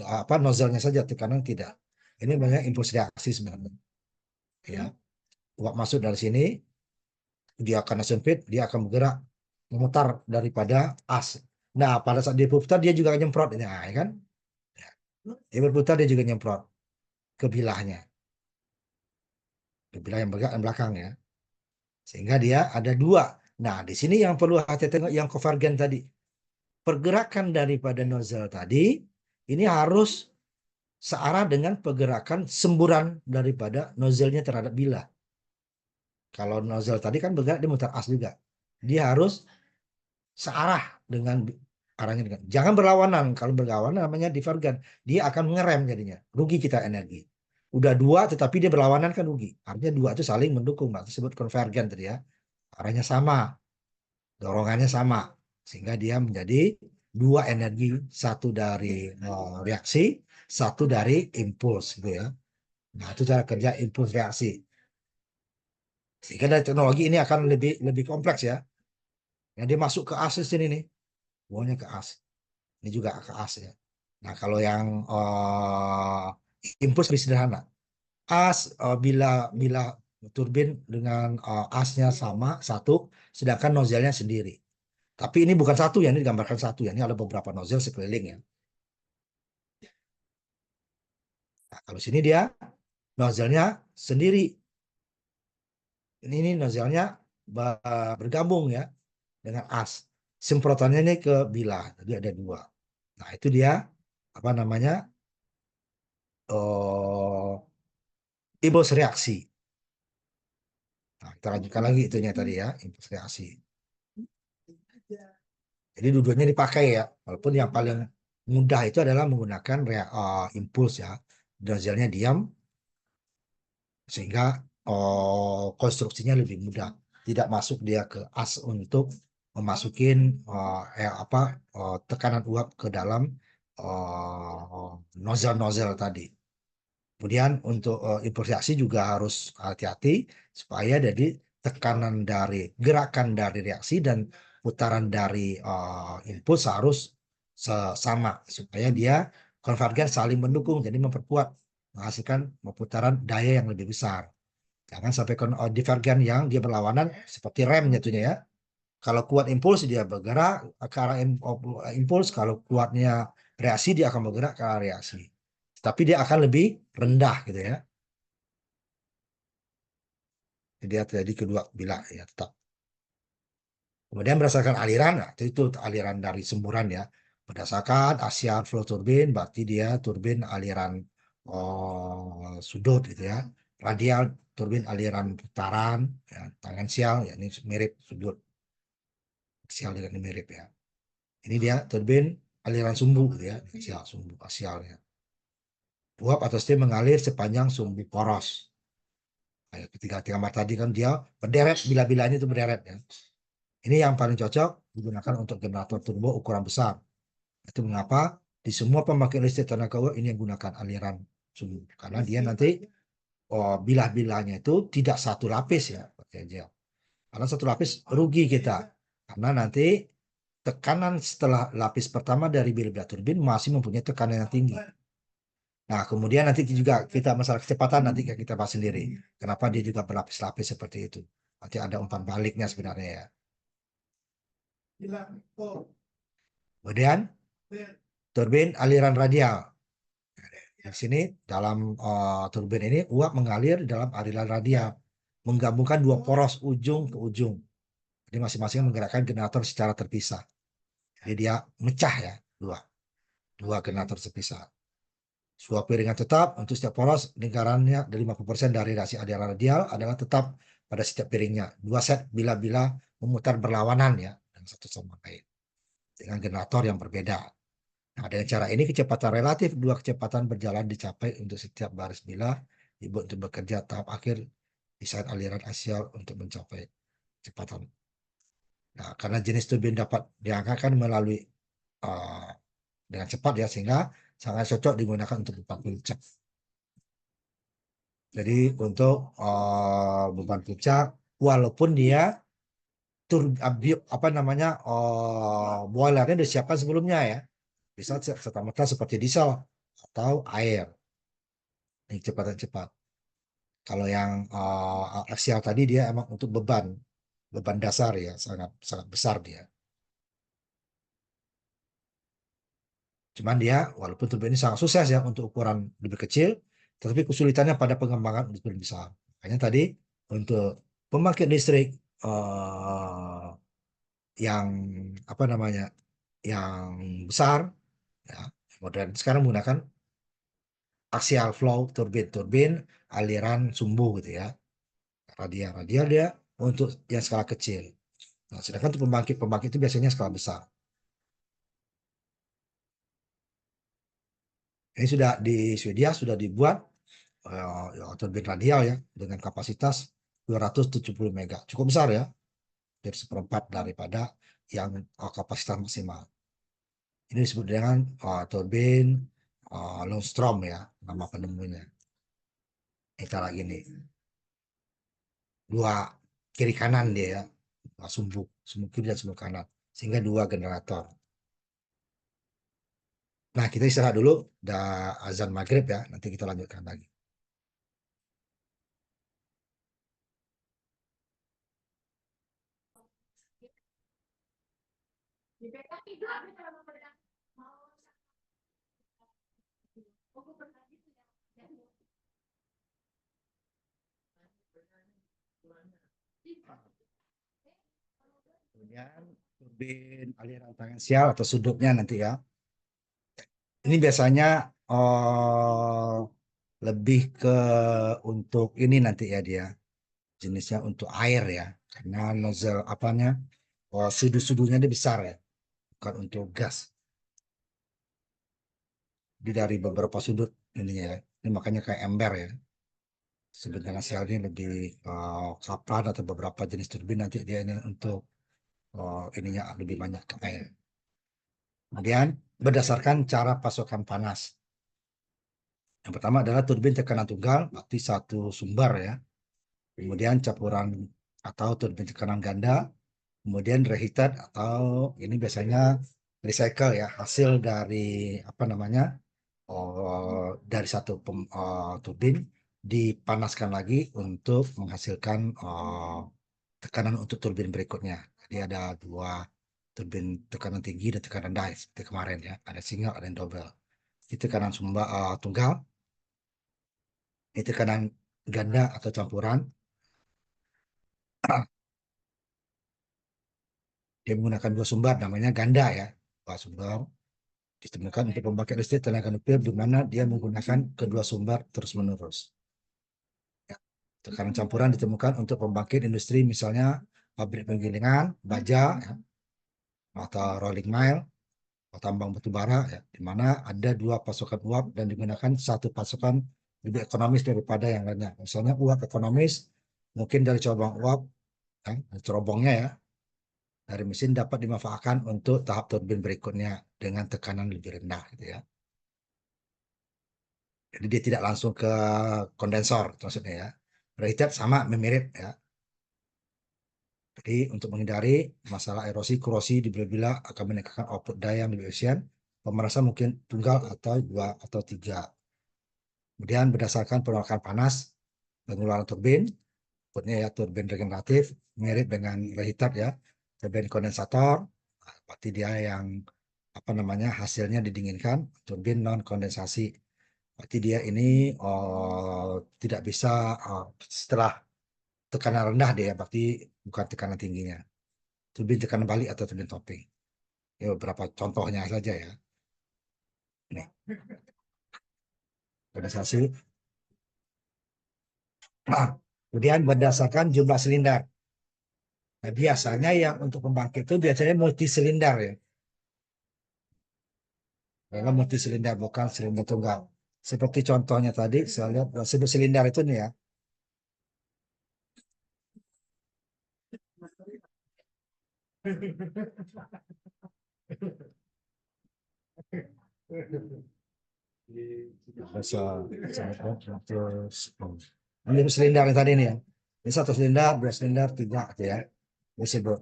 apa nozzle-nya saja, tekanan tidak. Ini banyak impuls reaksi sebenarnya. Ya, uap masuk dari sini, dia karena sempit, dia akan bergerak memutar daripada as. Nah, pada saat dia berputar, dia juga nyemprot. Nah, ya kan? Dia berputar, dia juga nyemprot ke bilahnya. Ke bilah yang bergerak yang belakang ya. Sehingga dia ada dua. Nah, di sini yang perlu hati-hati yang konvergen tadi. Pergerakan daripada nozzle tadi, ini harus searah dengan pergerakan semburan daripada nozzle-nya terhadap bilah. Kalau nozzle tadi kan bergerak, dia mutar as juga. Dia harus searah dengan arahnya dengan. Jangan berlawanan. Kalau berlawanan namanya divergen. Dia akan mengerem jadinya. Rugi kita energi. Udah dua tetapi dia berlawanan kan rugi. Artinya dua itu saling mendukung. Disebut konvergen tadi ya. Arahnya sama, dorongannya sama. sehingga dia menjadi dua energi, satu dari reaksi, satu dari impuls gitu ya. Nah, itu cara kerja impuls reaksi. Sehingga dari teknologi ini akan lebih lebih kompleks ya. Yang dia masuk ke as di sini nih, buahnya ke as. Ini juga ke as ya. Nah, kalau yang impuls lebih sederhana. As bila bila turbin dengan asnya sama satu, sedangkan nozzle-nya sendiri. Tapi ini bukan satu ya, ini digambarkan satu ya. Ini ada beberapa nozzle sekeliling ya. Nah, kalau sini dia nozzle-nya sendiri. Ini nozzle-nya bergabung ya dengan as. Semprotannya ini ke bilah, jadi ada dua. Nah, itu dia apa namanya? Oh, impuls reaksi. Nah, kita lanjutkan lagi itunya tadi ya, impuls reaksi. Jadi dua-duanya dipakai ya, walaupun yang paling mudah itu adalah menggunakan impuls ya. Nozzle-nya diam, sehingga konstruksinya lebih mudah. Tidak masuk dia ke as untuk memasukin tekanan uap ke dalam nozzle-nozzle tadi. Kemudian untuk improvisasi juga harus hati-hati supaya jadi tekanan dari gerakan dari reaksi dan putaran dari impuls harus sama supaya dia konvergen saling mendukung, jadi memperkuat, menghasilkan putaran daya yang lebih besar. Jangan sampai divergen yang dia berlawanan seperti rem jatuhnya ya. Kalau kuat impuls dia bergerak ke arah impuls, kalau kuatnya reaksi dia akan bergerak ke arah reaksi. Tapi dia akan lebih rendah gitu ya. Jadi dia terjadi kedua bilah ya tetap. Kemudian berdasarkan aliran, nah, itu aliran dari semburan ya. Berdasarkan axial flow turbine, berarti dia turbin aliran sudut gitu ya. Radial turbin aliran putaran, ya. Tangensial ya ini mirip sudut. Axial dengan ini mirip ya. Ini dia turbin aliran sumbu gitu ya. Axial sumbu axialnya. Uap atau steam mengalir sepanjang sumbu poros. Kayak ketiga gambar tadi kan dia berderet, bila-bilanya itu berderet ya. Ini yang paling cocok digunakan untuk generator turbo ukuran besar. Itu mengapa di semua pembangkit listrik tenaga uap ini yang gunakan aliran sumbu. Karena dia nanti bilah-bilahnya itu tidak satu lapis ya. Karena satu lapis rugi kita. Karena nanti tekanan setelah lapis pertama dari bilah turbin masih mempunyai tekanan yang tinggi. Nah, kemudian nanti juga kita masalah kecepatan nanti kita bahas sendiri. Kenapa dia juga berlapis-lapis seperti itu. Nanti ada umpan baliknya sebenarnya ya. Kemudian turbin aliran radial. Di sini dalam turbin ini uap mengalir dalam aliran radial, menggabungkan dua poros ujung ke ujung. Jadi masing-masing menggerakkan generator secara terpisah. Jadi dia mecah ya, dua generator terpisah. Sebuah piringan tetap untuk setiap poros lingkarannya dari 50% dari rasi aliran radial adalah tetap pada setiap piringnya. Dua set bila-bila memutar berlawanan ya, dan satu sama lain dengan generator yang berbeda. Nah, dengan cara ini kecepatan relatif dua kecepatan berjalan dicapai untuk setiap baris bila dibuat untuk bekerja tahap akhir di saat aliran axial untuk mencapai kecepatan. Nah, karena jenis turbin dapat diangkatkan melalui uh, dengan cepat ya, sehingga sangat cocok digunakan untuk beban puncak. Jadi untuk beban puncak, walaupun dia apa namanya boilernya disiapkan sebelumnya ya, bisa serta-merta seperti diesel atau air. Ini kecepatan cepat. Kalau yang aksial tadi dia emang untuk beban dasar ya, sangat sangat besar dia. Cuman dia walaupun turbin ini sangat sukses ya untuk ukuran lebih kecil, tetapi kesulitannya pada pengembangan untuk lebih besar. Makanya tadi untuk pembangkit listrik yang apa namanya, yang besar ya, modern sekarang menggunakan axial flow turbin aliran sumbu gitu ya. Radial dia untuk yang skala kecil. Nah, sedangkan untuk pembangkit itu biasanya skala besar. Ini sudah di Swedia sudah dibuat turbin radial ya dengan kapasitas 270 mega. Cukup besar ya. Jadi seperempat daripada yang kapasitas maksimal. Ini disebut dengan turbin Lundstrom ya, nama penemunya. Kita lagi nih, dua kiri kanan dia ya, sumbu kiri dan sumbu kanan, sehingga dua generator. Nah, kita istirahat dulu, udah azan maghrib ya, nanti kita lanjutkan lagi. Kemudian turbin aliran tangensial atau sudutnya nanti ya. Ini biasanya lebih ke untuk ini nanti ya dia. Jenisnya untuk air ya. Karena nozzle apanya, sudut-sudutnya dia besar ya. Bukan untuk gas. Di dari beberapa sudut ininya ya. Ini makanya kayak ember ya. Sebenarnya sel ini lebih kaplan atau beberapa jenis turbin nanti dia ini untuk ininya lebih banyak ke air. Kemudian berdasarkan cara pasokan panas. Yang pertama adalah turbin tekanan tunggal, berarti satu sumber ya. Kemudian campuran atau turbin tekanan ganda. Kemudian reheated atau ini biasanya recycle ya, hasil dari apa namanya, dari satu turbin dipanaskan lagi untuk menghasilkan tekanan untuk turbin berikutnya. Jadi ada dua turbin tekanan tinggi dan tekanan rendah seperti kemarin ya, ada single ada yang double. Itu tekanan sumber tunggal, itu tekanan ganda atau campuran. Dia menggunakan dua sumber namanya ganda ya, dua sumber ditemukan untuk pembangkit listrik tenaga nuklir di mana dia menggunakan kedua sumber terus-menerus. Ya. Tekanan campuran ditemukan untuk pembangkit industri misalnya pabrik penggilingan, baja, ya, atau rolling mill, atau tambang batu bara, ya, di mana ada dua pasokan uap dan digunakan satu pasokan lebih ekonomis daripada yang lainnya. Misalnya uap ekonomis mungkin dari corobong uap, ya, cerobongnya ya, dari mesin dapat dimanfaatkan untuk tahap turbin berikutnya dengan tekanan lebih rendah, gitu ya. Jadi dia tidak langsung ke kondensor maksudnya ya. Preheated sama mirip ya. Jadi untuk menghindari masalah erosi, korosi bila-bila akan meningkatkan output daya yang lebih efisien, pemanasan mungkin tunggal atau dua atau tiga. Kemudian berdasarkan penolakan panas, pengeluaran turbin, outputnya ya turbin regeneratif, mirip dengan reheated ya. Turbin kondensator, berarti dia yang apa namanya hasilnya didinginkan, turbin non kondensasi. Berarti dia ini tidak bisa setelah tekanan rendah dia, berarti bukan tekanan tingginya. Turbin tekanan balik atau turbin topping. Ya, beberapa contohnya saja ya. Nih, kondensasi. Nah, kemudian berdasarkan jumlah silinder. Nah, biasanya yang untuk pembangkit itu biasanya multi silinder ya. Memang multi silinder bukan silinder tunggal. Seperti contohnya tadi saya lihat sebut silinder itu nih ya. Bisa, ini silinder yang tadi nih ya. Ini satu silinder, dua silinder, tiga gitu ya. Disebut.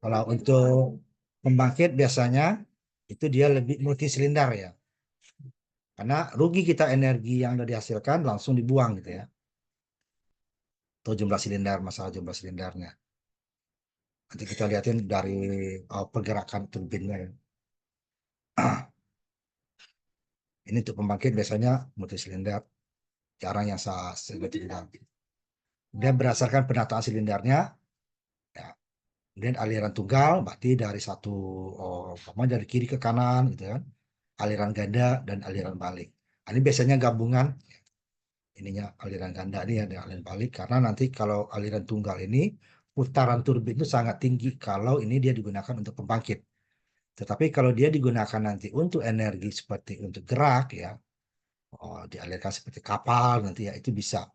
Kalau untuk pembangkit biasanya itu dia lebih multi silinder ya. Karena rugi kita energi yang sudah dihasilkan langsung dibuang gitu ya. Atau jumlah silinder, masalah jumlah silindernya. Nanti kita lihatin dari pergerakan turbinnya ya. Ini untuk pembangkit biasanya multi silinder, jarang yang single silinder. Dan berdasarkan penataan silindernya, ya, kemudian aliran tunggal berarti dari satu dari kiri ke kanan gitu kan, aliran ganda dan aliran balik. Ini biasanya gabungan ininya aliran ganda ini ada aliran balik karena nanti kalau aliran tunggal ini putaran turbin itu sangat tinggi kalau ini dia digunakan untuk pembangkit. Tetapi kalau dia digunakan nanti untuk energi seperti untuk gerak ya, dialirkan seperti kapal nanti ya itu bisa.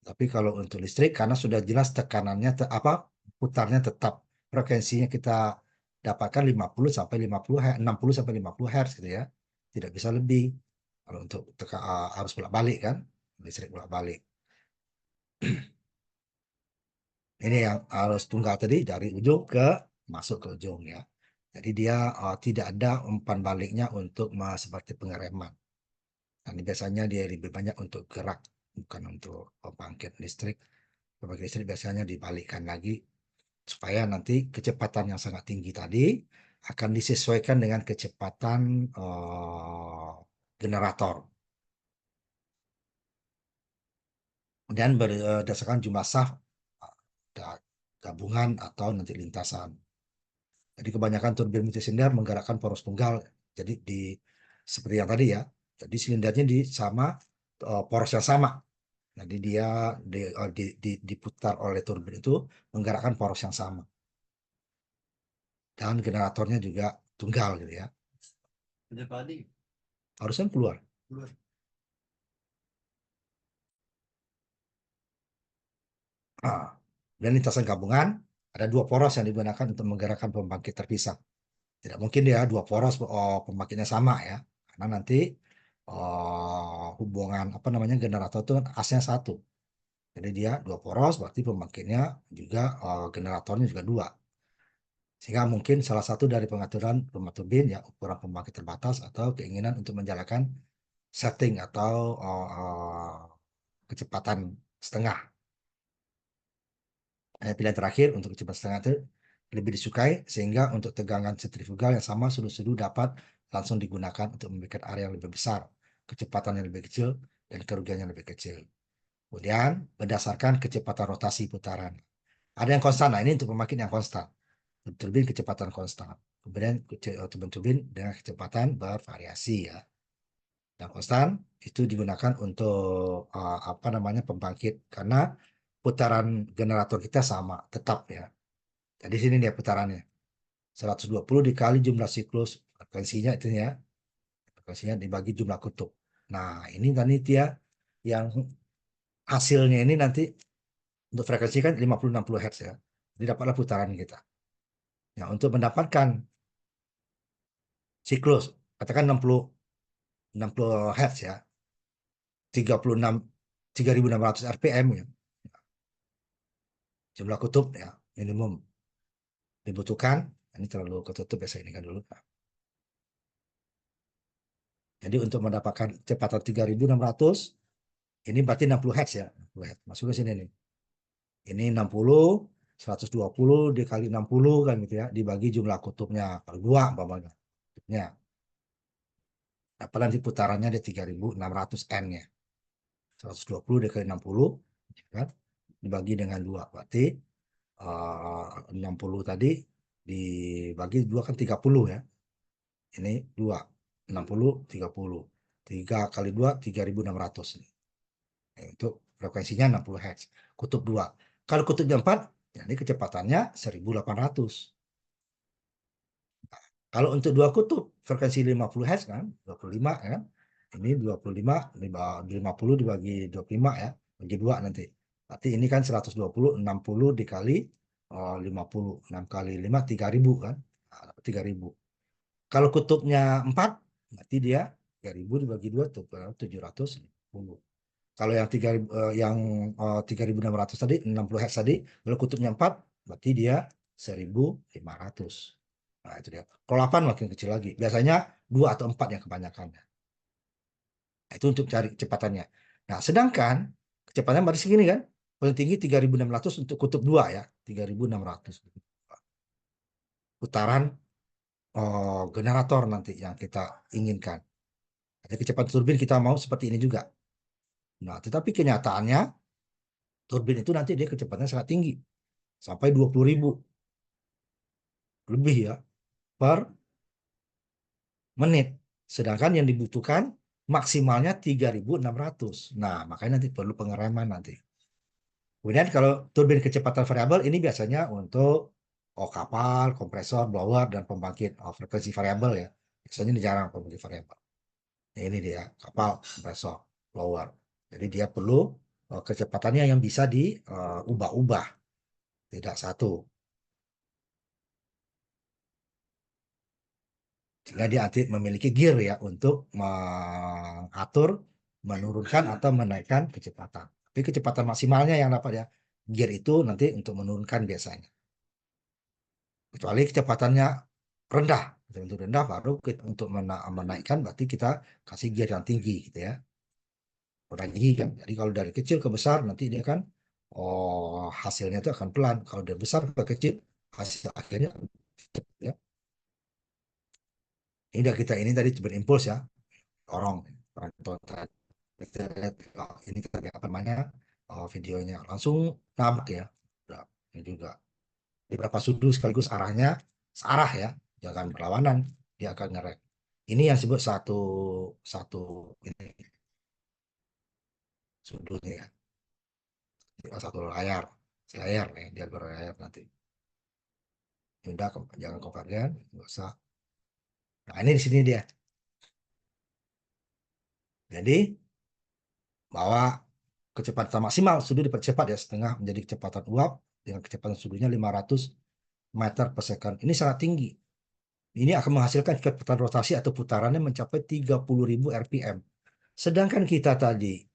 Tapi kalau untuk listrik karena sudah jelas tekanannya apa putarnya tetap frekuensinya kita dapatkan 50 sampai 50 Hz, 60 sampai 50 Hz gitu ya. Tidak bisa lebih. Kalau untuk arus bolak-balik kan, listrik bolak-balik. Ini yang arus tunggal tadi dari ujung ke masuk ke ujung ya. Jadi dia tidak ada umpan baliknya untuk seperti pengereman. Nah, ini biasanya dia lebih banyak untuk gerak, bukan untuk pembangkit listrik. Pembangkit listrik biasanya dibalikkan lagi supaya nanti kecepatan yang sangat tinggi tadi akan disesuaikan dengan kecepatan generator dan berdasarkan jumlah shaft gabungan atau nanti lintasan. Jadi kebanyakan turbin multisilinder menggerakkan poros tunggal. Jadi seperti yang tadi ya. Jadi silindernya sama poros yang sama. Jadi dia diputar oleh turbin itu menggerakkan poros yang sama. Dan generatornya juga tunggal gitu ya. Harusnya keluar. Ah, dan lintasan gabungan ada dua poros yang digunakan untuk menggerakkan pembangkit terpisah. Tidak mungkin ya dua poros pembangkitnya sama ya, karena nanti hubungan apa namanya generator itu kan asnya satu. Jadi dia dua poros, berarti pembangkitnya juga generatornya juga dua. Sehingga mungkin salah satu dari pengaturan rumah turbin ya ukuran pembangkit terbatas atau keinginan untuk menjalankan setting atau kecepatan setengah. Pilihan terakhir untuk kecepatan setengah itu lebih disukai sehingga untuk tegangan sentrifugal yang sama sudu-sudu dapat langsung digunakan untuk memberikan area yang lebih besar, kecepatan yang lebih kecil, dan kerugian yang lebih kecil. Kemudian berdasarkan kecepatan rotasi putaran. Ada yang konstan, nah ini untuk pembangkit yang konstan. Turbin kecepatan konstan. Kemudian turbin-turbin dengan kecepatan bervariasi ya. Yang konstan itu digunakan untuk apa namanya pembangkit karena putaran generator kita sama, tetap ya. Jadi sini dia putarannya. 120 dikali jumlah siklus frekuensinya itu ya. Frekuensinya dibagi jumlah kutub. Nah, ini tadi dia yang hasilnya ini nanti untuk frekuensi kan 50-60 Hz ya. Jadi dapatlah putaran kita. Ya, untuk mendapatkan siklus, katakan 60 Hz ya, 36 3.600 RPM ya. Jumlah kutub ya, minimum dibutuhkan. Ini terlalu ketutup ya saya ini kan dulu. Jadi untuk mendapatkan kecepatan 3.600 ini berarti 60 Hz ya. 60 Hz. Masuk ke sini nih. Ini 60, 120 dikali 60 kan gitu ya, dibagi jumlah kutubnya per 2 umpamanya. Kutubnya. Apa nanti putarannya ada 3.600 N-nya. 120 dikali 60 kan? Dibagi dengan 2. Berarti 60 tadi dibagi 2 kan 30 ya. Ini 2. 60, 30. 3 kali 2, 3.600. Untuk frekuensinya 60 Hz. Kutub 2. Kalau kutubnya 4, jadi kecepatannya 1.800. Kalau untuk dua kutub, frekuensi 50 Hz kan, 25 ya. Ini 25, 50 dibagi 25 ya, bagi 2 nanti. Berarti ini kan 120, 60 dikali 50. 6 kali 5, 3.000 kan. Nah, 3.000. Kalau kutubnya 4, berarti dia 3.000 dibagi 2, 710. Kalau yang 3.600 tadi, 60 Hz tadi, kalau kutubnya 4, berarti dia 1.500. Nah, itu dia. Kalau 8 makin kecil lagi. Biasanya 2 atau 4 yang kebanyakan. Nah, itu untuk cari kecepatannya. Nah, sedangkan kecepatannya baru segini kan. Paling tinggi 3.600 untuk kutub 2 ya. 3.600. Putaran generator nanti yang kita inginkan. Jadi kecepatan turbin kita mau seperti ini juga. Nah, tetapi kenyataannya turbin itu nanti dia kecepatannya sangat tinggi. Sampai 20.000 lebih ya per menit. Sedangkan yang dibutuhkan maksimalnya 3.600. Nah, makanya nanti perlu pengereman nanti. Kemudian kalau turbin kecepatan variabel ini biasanya untuk kapal, kompresor, blower, dan pembangkit frekuensi variabel ya. Biasanya ini jarang pembangkit variabel. Nah, ini dia kapal, kompresor, blower. Jadi dia perlu kecepatannya yang bisa diubah-ubah. tidak satu. Sehingga dia nanti memiliki gear ya untuk mengatur, menurunkan atau menaikkan kecepatan. Tapi kecepatan maksimalnya yang dapat ya, gear itu nanti untuk menurunkan biasanya. Kecuali kecepatannya rendah. Untuk rendah baru untuk menaikkan berarti kita kasih gear yang tinggi gitu ya. Tinggi kan. Jadi kalau dari kecil ke besar nanti dia kan hasilnya itu akan pelan. Kalau dari besar ke kecil hasil akhirnya ya. Ini udah kita ini tadi berimpuls ya, dorong. Kita lihat ini kita lihat apa namanya videonya langsung nabrak ya. Udah, ini juga di beberapa sudut sekaligus arahnya searah ya, jangan berlawanan, dia akan ngerek. Ini yang disebut satu satu ini sudutnya ya. Satu layar, layar nih dia berlayar nanti. Udah jangan konvergen, nggak usah. Nah ini di sini dia. Jadi bahwa kecepatan maksimal sudah dipercepat ya setengah menjadi kecepatan uap dengan kecepatan sudutnya 500 meter per second. Ini sangat tinggi. Ini akan menghasilkan kecepatan rotasi atau putarannya mencapai 30.000 rpm. Sedangkan kita tadi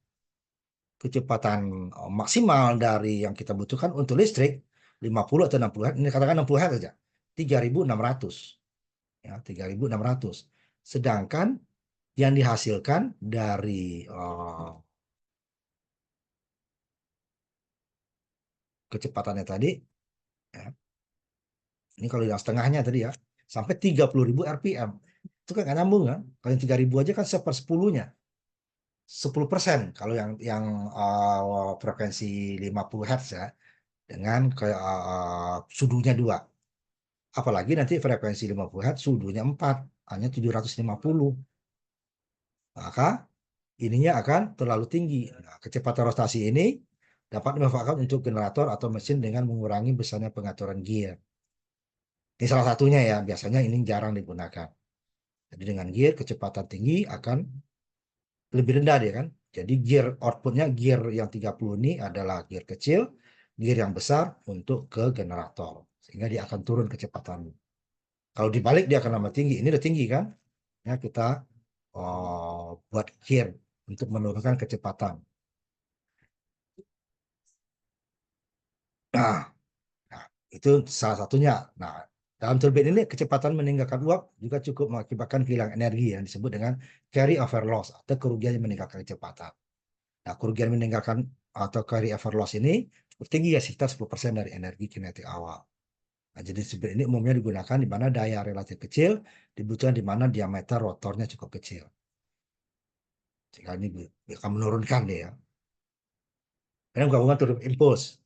kecepatan maksimal dari yang kita butuhkan untuk listrik 50 atau 60 Hz, ini katakan 60 Hz saja, 3.600 ya, 3.600. Sedangkan yang dihasilkan dari kecepatannya tadi ya, ini kalau yang setengahnya tadi ya, sampai 30.000 rpm. Itu kan nggak nyambung kan? Kalau yang 3.000 aja kan sepersepuluhnya. 10% kalau yang frekuensi 50 Hz ya, dengan kayak sudunya 2. Apalagi nanti frekuensi 50 Hz, sudunya 4, hanya 750. Maka ininya akan terlalu tinggi. Nah, kecepatan rotasi ini dapat dimanfaatkan untuk generator atau mesin dengan mengurangi besarnya pengaturan gear. Ini salah satunya ya, biasanya ini jarang digunakan. Jadi dengan gear kecepatan tinggi akan lebih rendah dia kan. Jadi gear outputnya, gear yang 30 ini adalah gear kecil, gear yang besar untuk ke generator. Sehingga dia akan turun kecepatan. Kalau dibalik dia akan tambah tinggi. Ini udah tinggi kan? Ya, kita buat gear untuk menurunkan kecepatan. Nah, nah, itu salah satunya. Nah, dalam turbin ini kecepatan meninggalkan uap juga cukup mengakibatkan kehilangan energi yang disebut dengan carry over loss atau kerugian yang meninggalkan kecepatan. Nah, kerugian meninggalkan atau carry over loss ini cukup tinggi ya, sekitar 10% dari energi kinetik awal. Nah, jadi turbin ini umumnya digunakan di mana daya relatif kecil, dibutuhkan di mana diameter rotornya cukup kecil. Sehingga ini akan menurunkan dia ya. Karena gabungan turbin impuls.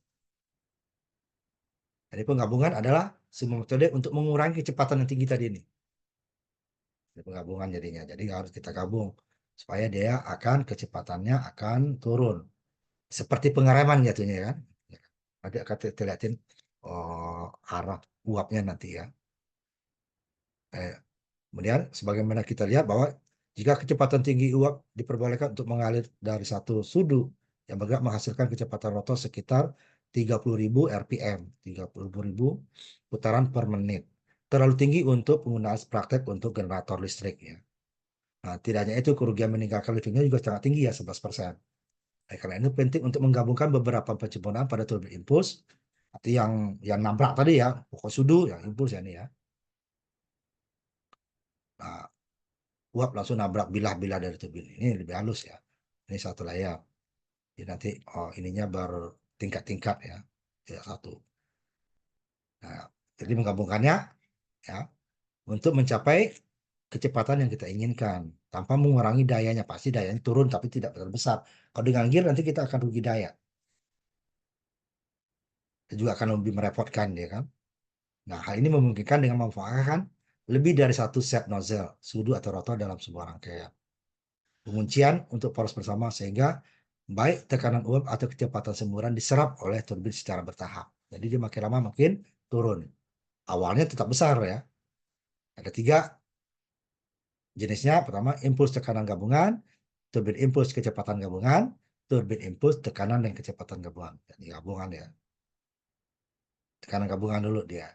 Jadi penggabungan adalah semua metode untuk mengurangi kecepatan yang tinggi tadi ini. Ini penggabungan jadinya. Jadi harus kita gabung supaya dia akan kecepatannya akan turun. Seperti pengereman jatuhnya kan. Nanti akan kita lihatin arah uapnya nanti ya. Kemudian sebagaimana kita lihat bahwa jika kecepatan tinggi uap diperbolehkan untuk mengalir dari satu sudut yang bergerak menghasilkan kecepatan rotor sekitar 30.000 rpm, 30.000 putaran per menit. Terlalu tinggi untuk penggunaan praktek untuk generator listrik ya. Nah, tidak hanya itu, kerugian meninggalkan listriknya juga sangat tinggi ya, 11%. Nah, karena itu penting untuk menggabungkan beberapa penyempurnaan pada turbin impuls atau yang nabrak tadi ya, pokok sudu yang impuls ya ini ya. Nah, uap langsung nabrak bilah-bilah dari turbin ini lebih halus ya. Ini satu layar. Jadi nanti ininya bertingkat-tingkat ya, tidak satu. Nah, jadi menggabungkannya ya untuk mencapai kecepatan yang kita inginkan tanpa mengurangi dayanya. Pasti dayanya turun tapi tidak terlalu besar. Kalau dengan gear nanti kita akan rugi daya. Itu juga akan lebih merepotkan ya kan. Nah, hal ini memungkinkan dengan memanfaatkan lebih dari satu set nozzle, sudu atau rotor dalam sebuah rangkaian. Penguncian untuk poros bersama sehingga baik tekanan uap atau kecepatan semburan diserap oleh turbin secara bertahap. Jadi dia makin lama makin turun. Awalnya tetap besar ya. Ada tiga jenisnya. Pertama, impuls tekanan gabungan, turbin impuls kecepatan gabungan, turbin impuls tekanan dan kecepatan gabungan. Jadi gabungan ya. tekanan gabungan dulu dia.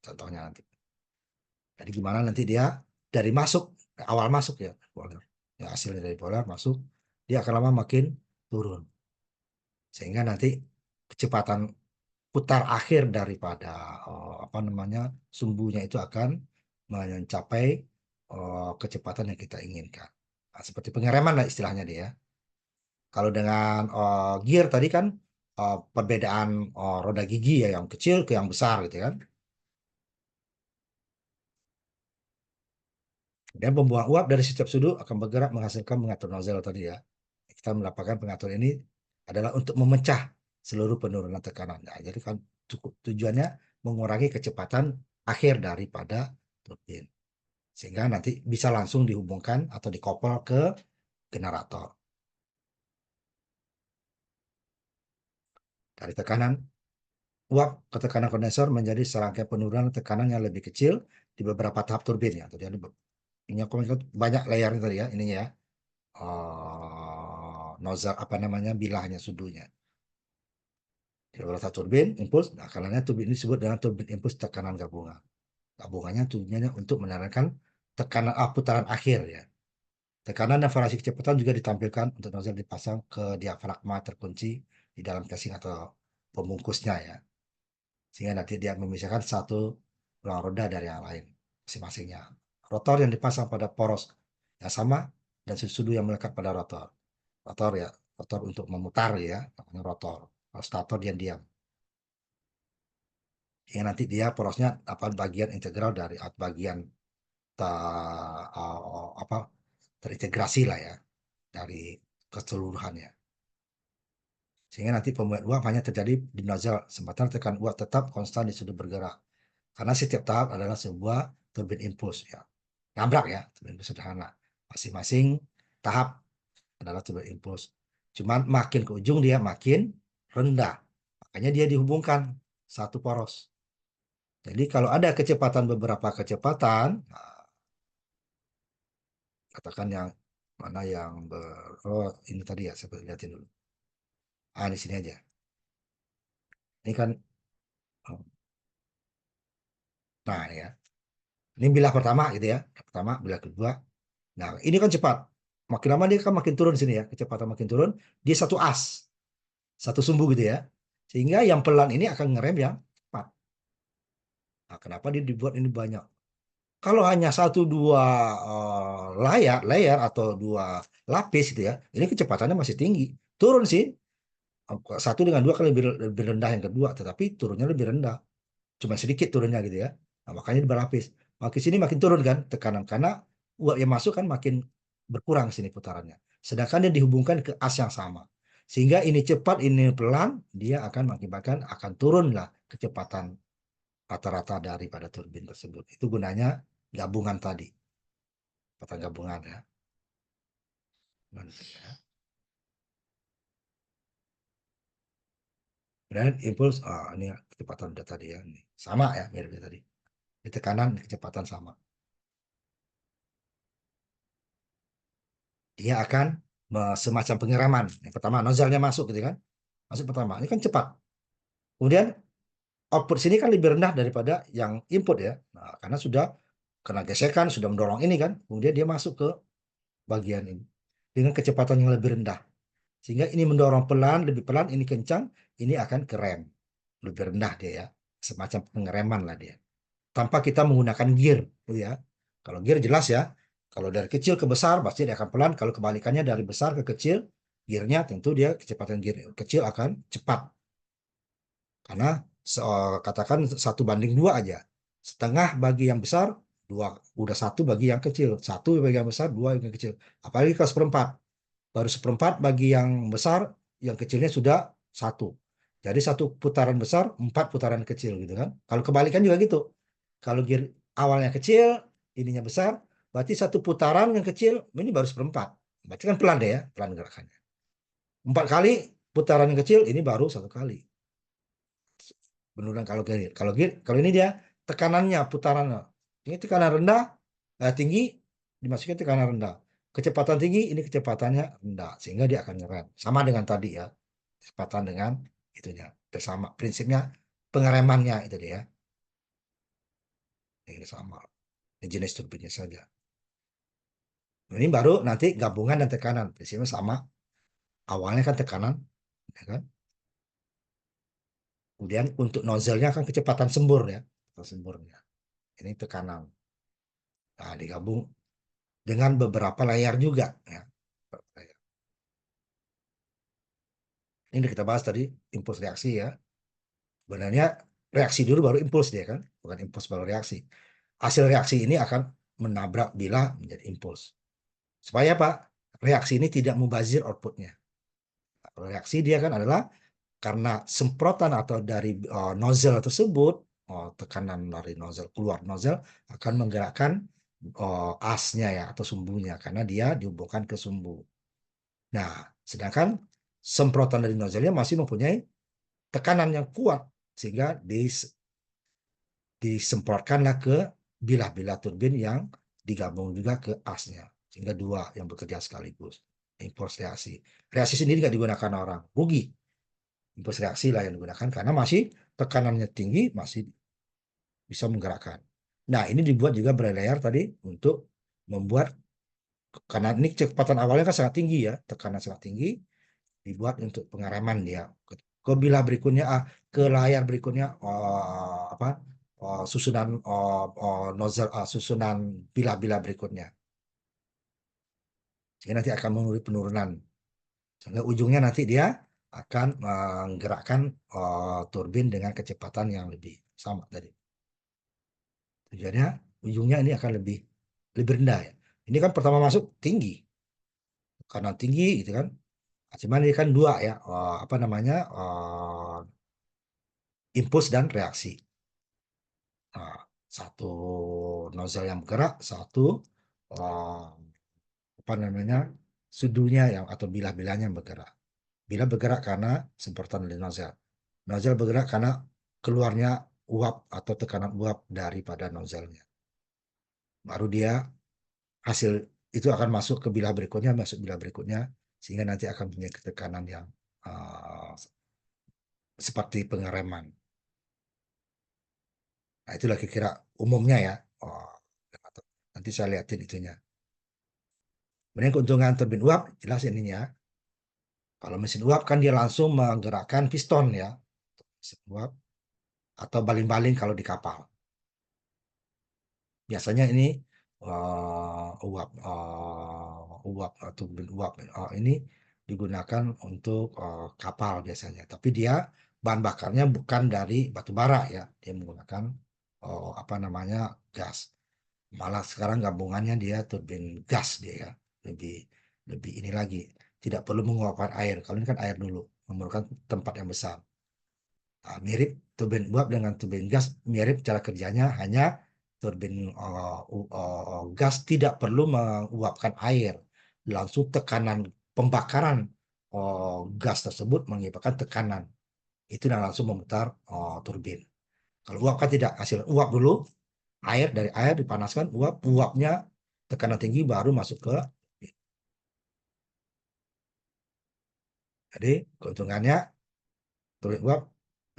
Contohnya nanti. Jadi gimana nanti dia dari masuk, awal masuk ya, boiler. Ya, hasilnya dari boiler masuk, dia akan lama makin turun. Sehingga nanti kecepatan putar akhir daripada apa namanya sumbunya itu akan mencapai kecepatan yang kita inginkan. Nah, seperti pengereman lah istilahnya dia. Kalau dengan gear tadi kan perbedaan roda gigi ya yang kecil ke yang besar gitu kan. Dan pembuang uap dari setiap sudut akan bergerak menghasilkan mengatur nozzle tadi ya. Kita mendapatkan pengatur ini adalah untuk memecah seluruh penurunan tekanan. Nah, jadi kan cukup tujuannya mengurangi kecepatan akhir daripada turbin. Sehingga nanti bisa langsung dihubungkan atau dikoppel ke generator. Dari tekanan uap ke tekanan kondensor menjadi serangkaian penurunan tekanan yang lebih kecil di beberapa tahap turbin ya. Jadi ini banyak layarnya tadi ya, ininya ya. Nozzle apa namanya bilahnya sudunya. Di beberapa turbin impuls, nah karenanya turbin ini disebut dengan turbin impuls tekanan gabungan. Gabungannya tujuannya untuk menarikkan tekanan putaran akhir ya. Tekanan dan variasi kecepatan juga ditampilkan untuk nozzle dipasang ke diafragma terkunci di dalam casing atau pembungkusnya ya. Sehingga nanti dia memisahkan satu ruang roda dari yang lain masing-masingnya. Rotor yang dipasang pada poros yang sama dan sudu yang melekat pada rotor. Rotor ya, rotor untuk memutar ya, namanya rotor. Kalau stator dia diam. Yang nanti dia porosnya apa bagian integral dari bagian apa terintegrasi lah ya dari keseluruhannya. Sehingga nanti pembuat uap hanya terjadi di nozzle, sementara tekan uap tetap konstan di sudut bergerak. Karena setiap tahap adalah sebuah turbin impuls ya. Nabrak ya, turbin impuls sederhana. Masing-masing tahap adalah turbin impuls. Cuman makin ke ujung dia makin rendah. Makanya dia dihubungkan satu poros. Jadi kalau ada kecepatan beberapa kecepatan, nah, katakan yang mana yang ini tadi ya, saya lihatin dulu. Di sini aja. Ini kan, nah ya. Ini bilah pertama gitu ya. Pertama, bilah kedua. Nah, ini kan cepat. Makin lama dia kan makin turun sini ya. Kecepatan makin turun. Dia satu as. Satu sumbu gitu ya. Sehingga yang pelan ini akan ngerem yang cepat. Nah, kenapa dia dibuat ini banyak? Kalau hanya satu dua layar atau dua lapis gitu ya, ini kecepatannya masih tinggi. Turun sih. Satu dengan dua kan lebih rendah yang kedua, tetapi turunnya lebih rendah. Cuma sedikit turunnya gitu ya. Nah, makanya berlapis. Makin sini makin turun kan tekanan karena uap yang masuk kan makin berkurang sini putarannya. Sedangkan dia dihubungkan ke as yang sama. Sehingga ini cepat, ini pelan, dia akan mengakibatkan akan turunlah kecepatan rata-rata daripada turbin tersebut. Itu gunanya gabungan tadi, kecepatan gabungan ya. Dan impuls, ini kecepatan udah tadi ya, ini sama ya mirip tadi. Di tekanan, kecepatan sama. Dia akan semacam pengereman. Yang pertama, nozzle-nya masuk gitu kan. Masuk pertama. Ini kan cepat. Kemudian output sini kan lebih rendah daripada yang input ya. Nah, karena sudah kena gesekan, sudah mendorong ini kan. Kemudian dia masuk ke bagian ini dengan kecepatan yang lebih rendah. Sehingga ini mendorong pelan, lebih pelan, ini kencang, ini akan kerem. Lebih rendah dia ya. Semacam pengereman lah dia. Tanpa kita menggunakan gear gitu ya. Kalau gear jelas ya. Kalau dari kecil ke besar pasti dia akan pelan. Kalau kebalikannya dari besar ke kecil, gearnya tentu dia kecepatan gear kecil akan cepat. Karena katakan 1:2 aja. Setengah bagi yang besar, dua udah satu bagi yang kecil. Satu bagi yang besar, dua yang kecil. Apalagi kalau seperempat. Baru seperempat bagi yang besar, yang kecilnya sudah satu. Jadi satu putaran besar, empat putaran kecil gitu kan. Kalau kebalikan juga gitu. Kalau gear awalnya kecil, ininya besar, berarti satu putaran yang kecil, ini baru seperempat. Berarti kan pelan deh ya, pelan gerakannya. 4 kali putaran yang kecil, ini baru 1 kali. Beneran kalau ini dia tekanannya putarannya. Ini tekanan rendah, tinggi, dimasukin tekanan rendah. Kecepatan tinggi, ini kecepatannya rendah, sehingga dia akan ngerem. Sama dengan tadi ya, kecepatan dengan itunya. Sama prinsipnya pengeremannya itu dia. Ini sama, ini jenis turbinnya saja. Ini baru nanti gabungan dan tekanan, prinsipnya sama. Awalnya kan tekanan, ya kan? Kemudian untuk nozzle-nya kan kecepatan sembur ya, semburnya. Ini tekanan. Nah, digabung dengan beberapa layar juga ya. Ini kita bahas tadi impuls reaksi ya. Sebenarnya reaksi dulu baru impuls dia kan, bukan impuls baru reaksi. Hasil reaksi ini akan menabrak bila menjadi impuls. Supaya apa? Reaksi ini tidak mubazir outputnya. Reaksi dia kan adalah karena semprotan atau dari nozzle tersebut, tekanan dari nozzle keluar nozzle akan menggerakkan asnya ya atau sumbunya karena dia dihubungkan ke sumbu. Nah, sedangkan semprotan dari nozzle-nya masih mempunyai tekanan yang kuat sehingga disemprotkanlah ke bilah-bilah turbin yang digabung juga ke asnya sehingga dua yang bekerja sekaligus. Impuls reaksi. Reaksi sendiri nggak digunakan orang, rugi. Impuls reaksi lah yang digunakan karena masih tekanannya tinggi, masih bisa menggerakkan. Nah, ini dibuat juga berlayar tadi untuk membuat, karena ini kecepatan awalnya kan sangat tinggi ya, tekanan sangat tinggi, dibuat untuk pengereman dia. Ke bilah berikutnya, ke layar berikutnya, apa, susunan nozzle, susunan bilah-bilah berikutnya. Sehingga nanti akan menurut penurunan. Sehingga ujungnya nanti dia akan menggerakkan turbin dengan kecepatan yang lebih sama tadi. Tujuannya ujungnya ini akan lebih lebih rendah ya. Ini kan pertama masuk tinggi, karena tinggi gitu kan. Cuman ini kan dua ya, apa namanya, impuls dan reaksi. Nah, satu nozzle yang bergerak, satu eh, apa namanya, sudunya yang atau bilah-bilahnya yang bergerak. Bila bergerak karena semprotan dari nozzle. Nozzle bergerak karena keluarnya uap atau tekanan uap daripada nozzle-nya. Baru dia hasil itu akan masuk ke bilah berikutnya, masuk bilah berikutnya, sehingga nanti akan punya ketekanan yang uh, seperti pengereman. Nah, itulah kira-kira umumnya ya. Oh, nanti saya lihatin itunya. Kemudian keuntungan turbin uap, jelas ininya. Kalau mesin uap kan dia langsung menggerakkan piston ya. Mesin uap atau baling-baling kalau di kapal. Biasanya ini uap turbin uap ini digunakan untuk kapal biasanya. Tapi dia bahan bakarnya bukan dari batu bara ya. Dia menggunakan apa namanya, gas. Malah sekarang gabungannya dia turbin gas dia ya, lebih lebih ini lagi, tidak perlu menguapkan air. Kalau ini kan air dulu, memerlukan tempat yang besar. Nah, mirip turbin uap dengan turbin gas, mirip cara kerjanya, hanya turbin gas tidak perlu menguapkan air, langsung tekanan pembakaran gas tersebut mengibarkan tekanan itu dan langsung memutar turbin. Kalau uap kan tidak, hasil uap dulu, air dari air dipanaskan, uapnya tekanan tinggi baru masuk ke. Jadi keuntungannya turbin uap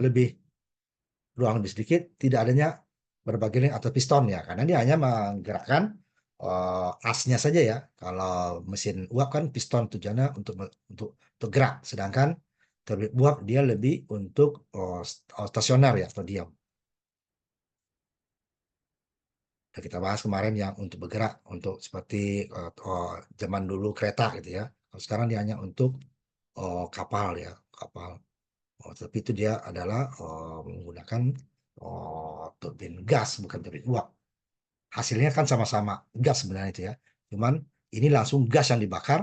lebih, ruang lebih sedikit, tidak adanya berbagai ring atau piston ya, karena dia hanya menggerakkan asnya saja ya. Kalau mesin uap kan piston tujuannya untuk gerak, sedangkan turbin uap dia lebih untuk stasioner ya atau diam. Yang kita bahas kemarin yang untuk bergerak, untuk seperti zaman dulu kereta gitu ya. Kalau sekarang dia hanya untuk kapal ya, kapal. Tapi itu dia adalah menggunakan turbin gas bukan turbin uap. Hasilnya kan sama-sama gas sebenarnya itu ya. Cuman ini langsung gas yang dibakar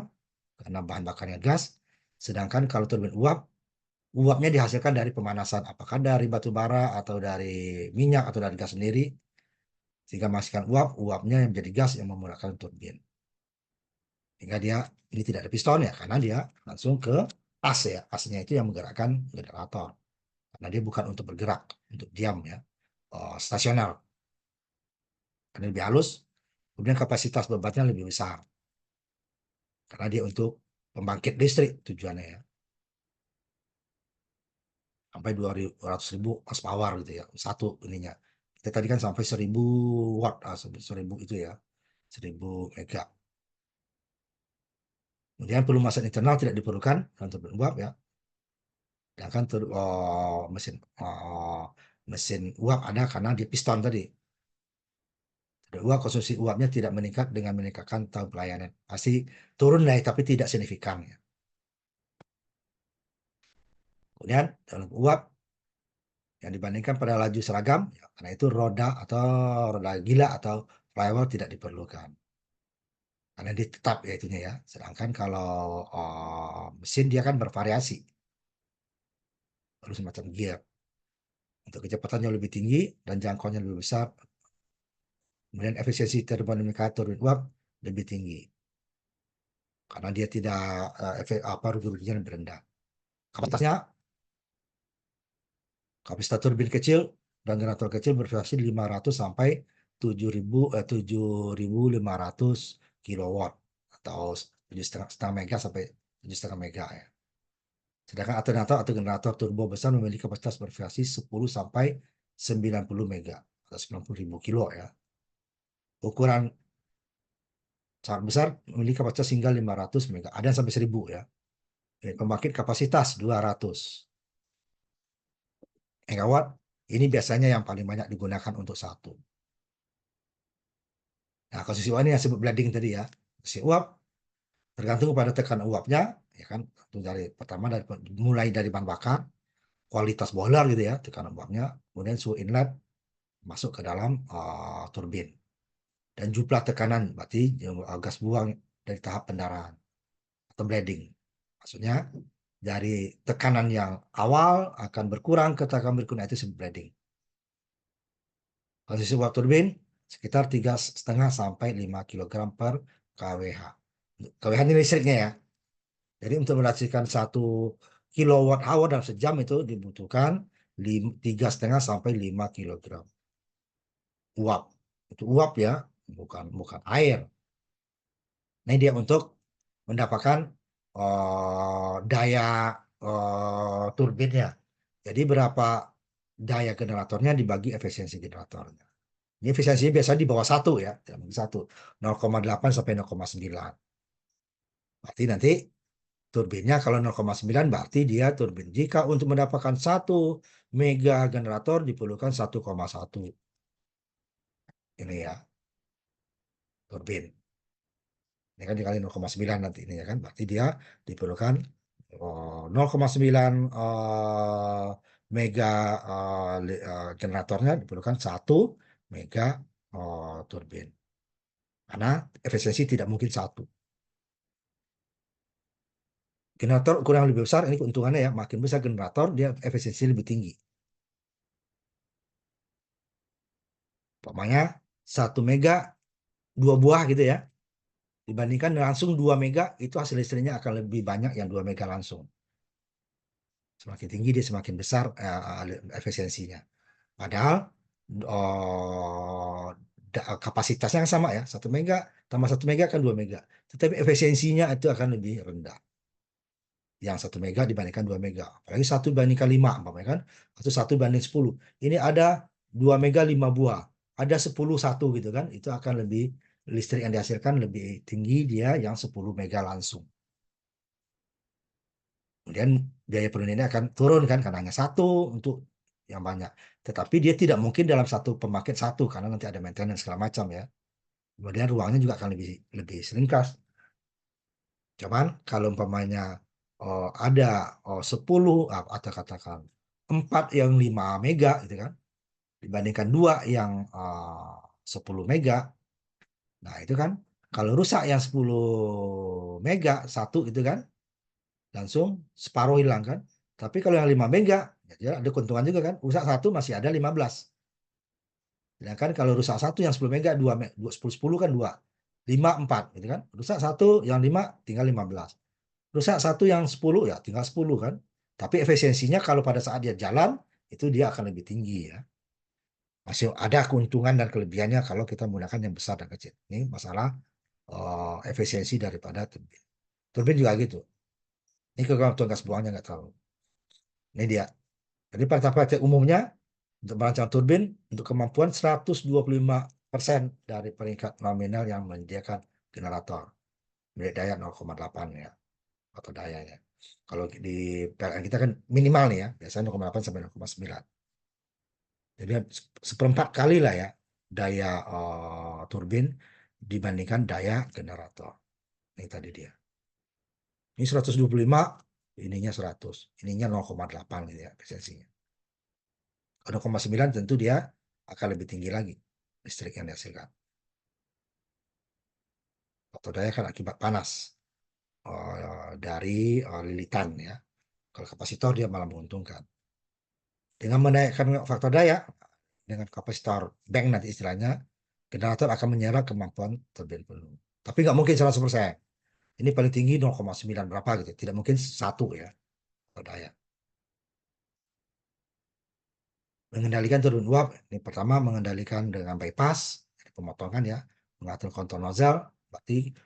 karena bahan bakarnya gas. Sedangkan kalau turbin uap, uapnya dihasilkan dari pemanasan, apakah dari batu bara atau dari minyak atau dari gas sendiri, sehingga menghasilkan uap, uapnya yang menjadi gas yang memudahkan turbin. Sehingga dia ini tidak ada piston ya, karena dia langsung ke as ya, asnya itu yang menggerakkan generator. Karena dia bukan untuk bergerak, untuk diam ya, stasioner. Karena lebih halus, kemudian kapasitas bebannya lebih besar. Karena dia untuk pembangkit listrik tujuannya ya. sampai 200.000 horsepower gitu ya, satu ininya. Kita tadi kan sampai 1000 watt, 1000 itu ya, 1000 mega. Kemudian pelumasan internal tidak diperlukan untuk uap ya. Sedangkan mesin uap ada karena di piston tadi. Kedua, konsumsi uapnya tidak meningkat dengan meningkatkan tahap pelayanan. Pasti turun naik tapi tidak signifikan ya. Kemudian dalam uap yang dibandingkan pada laju seragam, ya, karena itu roda gila atau flywheel tidak diperlukan. Karena dia tetap ya itunya ya. Sedangkan kalau mesin dia kan bervariasi. Lalu semacam gear. Untuk kecepatannya lebih tinggi dan jangkauannya lebih besar. Kemudian efisiensi termodinamika turbin uap lebih tinggi. Karena dia tidak efek rugi-ruginya lebih rendah. Kapasitasnya, kapasitas turbin kecil dan generator kecil bervariasi 500 sampai 7.500 kilowatt atau 7,5 mega sampai 7,5 mega ya. Sedangkan alternator atau generator turbo besar memiliki kapasitas bervariasi 10 sampai 90 mega atau 90.000 kilo ya. Ukuran sangat besar memiliki kapasitas hingga 500 mega, ada yang sampai 1000 ya. Pembangkit kapasitas 200 megawatt, ini biasanya yang paling banyak digunakan untuk satu. Nah, posisi uap ini yang disebut blading tadi ya. Posisi uap tergantung pada tekanan uapnya, ya kan. Itu dari pertama mulai dari bahan bakar, kualitas boiler gitu ya, tekanan uapnya, kemudian suhu inlet masuk ke dalam turbin dan jumlah tekanan berarti gas buang dari tahap pendarahan atau blading. Maksudnya dari tekanan yang awal akan berkurang ke tekanan berikutnya itu disebut blading. Posisi uap turbin sekitar 3,5 sampai 5 kilogram per kWh. kWh ini listriknya ya. Jadi untuk menghasilkan 1 kWh dalam sejam itu dibutuhkan 3,5 sampai 5 kilogram uap. Itu uap ya, bukan air. Nah, dia untuk mendapatkan daya turbinnya. Jadi berapa daya generatornya dibagi efisiensi generatornya. Ini efisiensinya biasa di bawah 1 ya, tidak mungkin 1. 0,8 sampai 0,9. Berarti nanti turbinnya kalau 0,9 berarti dia turbin. Jika untuk mendapatkan 1 mega generator diperlukan 1,1. Ini ya, turbin. Ini kan dikali 0,9 nanti ini ya kan. Berarti dia diperlukan 0,9 mega generatornya diperlukan 1 mega turbin. Karena efisiensi tidak mungkin 1. Generator ukuran yang lebih besar, ini keuntungannya ya, makin besar generator, dia efisiensi lebih tinggi. Umpamanya 1 mega, 2 buah gitu ya. Dibandingkan langsung 2 mega, itu hasil listriknya akan lebih banyak yang 2 mega langsung. Semakin tinggi dia semakin besar efisiensinya. Padahal oh, kapasitasnya yang sama ya, 1 mega tambah 1 mega kan 2 mega. Tetapi efisiensinya itu akan lebih rendah. Yang 1 mega dibandingkan 2 mega. Apalagi 1 bandingkan 5, kan? Atau 1 banding 10. Ini ada 2 mega 5 buah. Ada 10 satu gitu kan. Itu akan lebih, listrik yang dihasilkan lebih tinggi dia yang 10 mega langsung. Kemudian biaya perundangannya akan turun kan karena hanya satu untuk yang banyak. Tetapi dia tidak mungkin dalam satu pembangkit satu karena nanti ada maintenance segala macam ya. Kemudian ruangnya juga akan lebih lebih seringkas. Cuman kalau umpamanya ada 10 atau katakan 4 yang 5 mega gitu kan dibandingkan 2 yang 10 mega. Nah, itu kan kalau rusak yang 10 mega satu itu kan langsung separuh hilang kan. Tapi kalau yang 5 mega ya ada keuntungan juga kan. Rusak satu masih ada 15. Sedangkan kalau rusak satu yang 10 mega 2 10 10 kan 2. 5 4 gitu kan. Rusak satu yang 5 tinggal 15. Rusak satu yang 10 ya tinggal 10 kan. Tapi efisiensinya kalau pada saat dia jalan itu dia akan lebih tinggi ya. Masih ada keuntungan dan kelebihannya kalau kita menggunakan yang besar dan kecil. Ini masalah efisiensi daripada turbin. Turbin juga gitu. Ini kekuatan gas buangnya nggak terlalu. Ini dia. Jadi pada praktek umumnya untuk merancang turbin untuk kemampuan 125% dari peringkat nominal yang menyediakan generator. Milik daya 0,8 ya, atau dayanya. Kalau di PLN kita kan minimal nih ya, biasanya 0,8 sampai 0,9. Jadi seperempat kali lah ya daya turbin dibandingkan daya generator. Ini tadi dia. Ini 125, ininya 100, ininya 0,8 gitu ya efisiensinya. 0,9 tentu dia akan lebih tinggi lagi listrik yang dihasilkan. Faktor daya kan akibat panas dari lilitan ya. Kalau kapasitor dia malah menguntungkan. Dengan menaikkan faktor daya, dengan kapasitor bank nanti istilahnya, generator akan menyerap kemampuan turbin penuh. Tapi nggak mungkin 100%. Ini paling tinggi 0,9 berapa gitu. Tidak mungkin satu ya faktor daya. Mengendalikan turbin uap, ini pertama mengendalikan dengan bypass, pemotongan ya, mengatur kontrol nozzle, berarti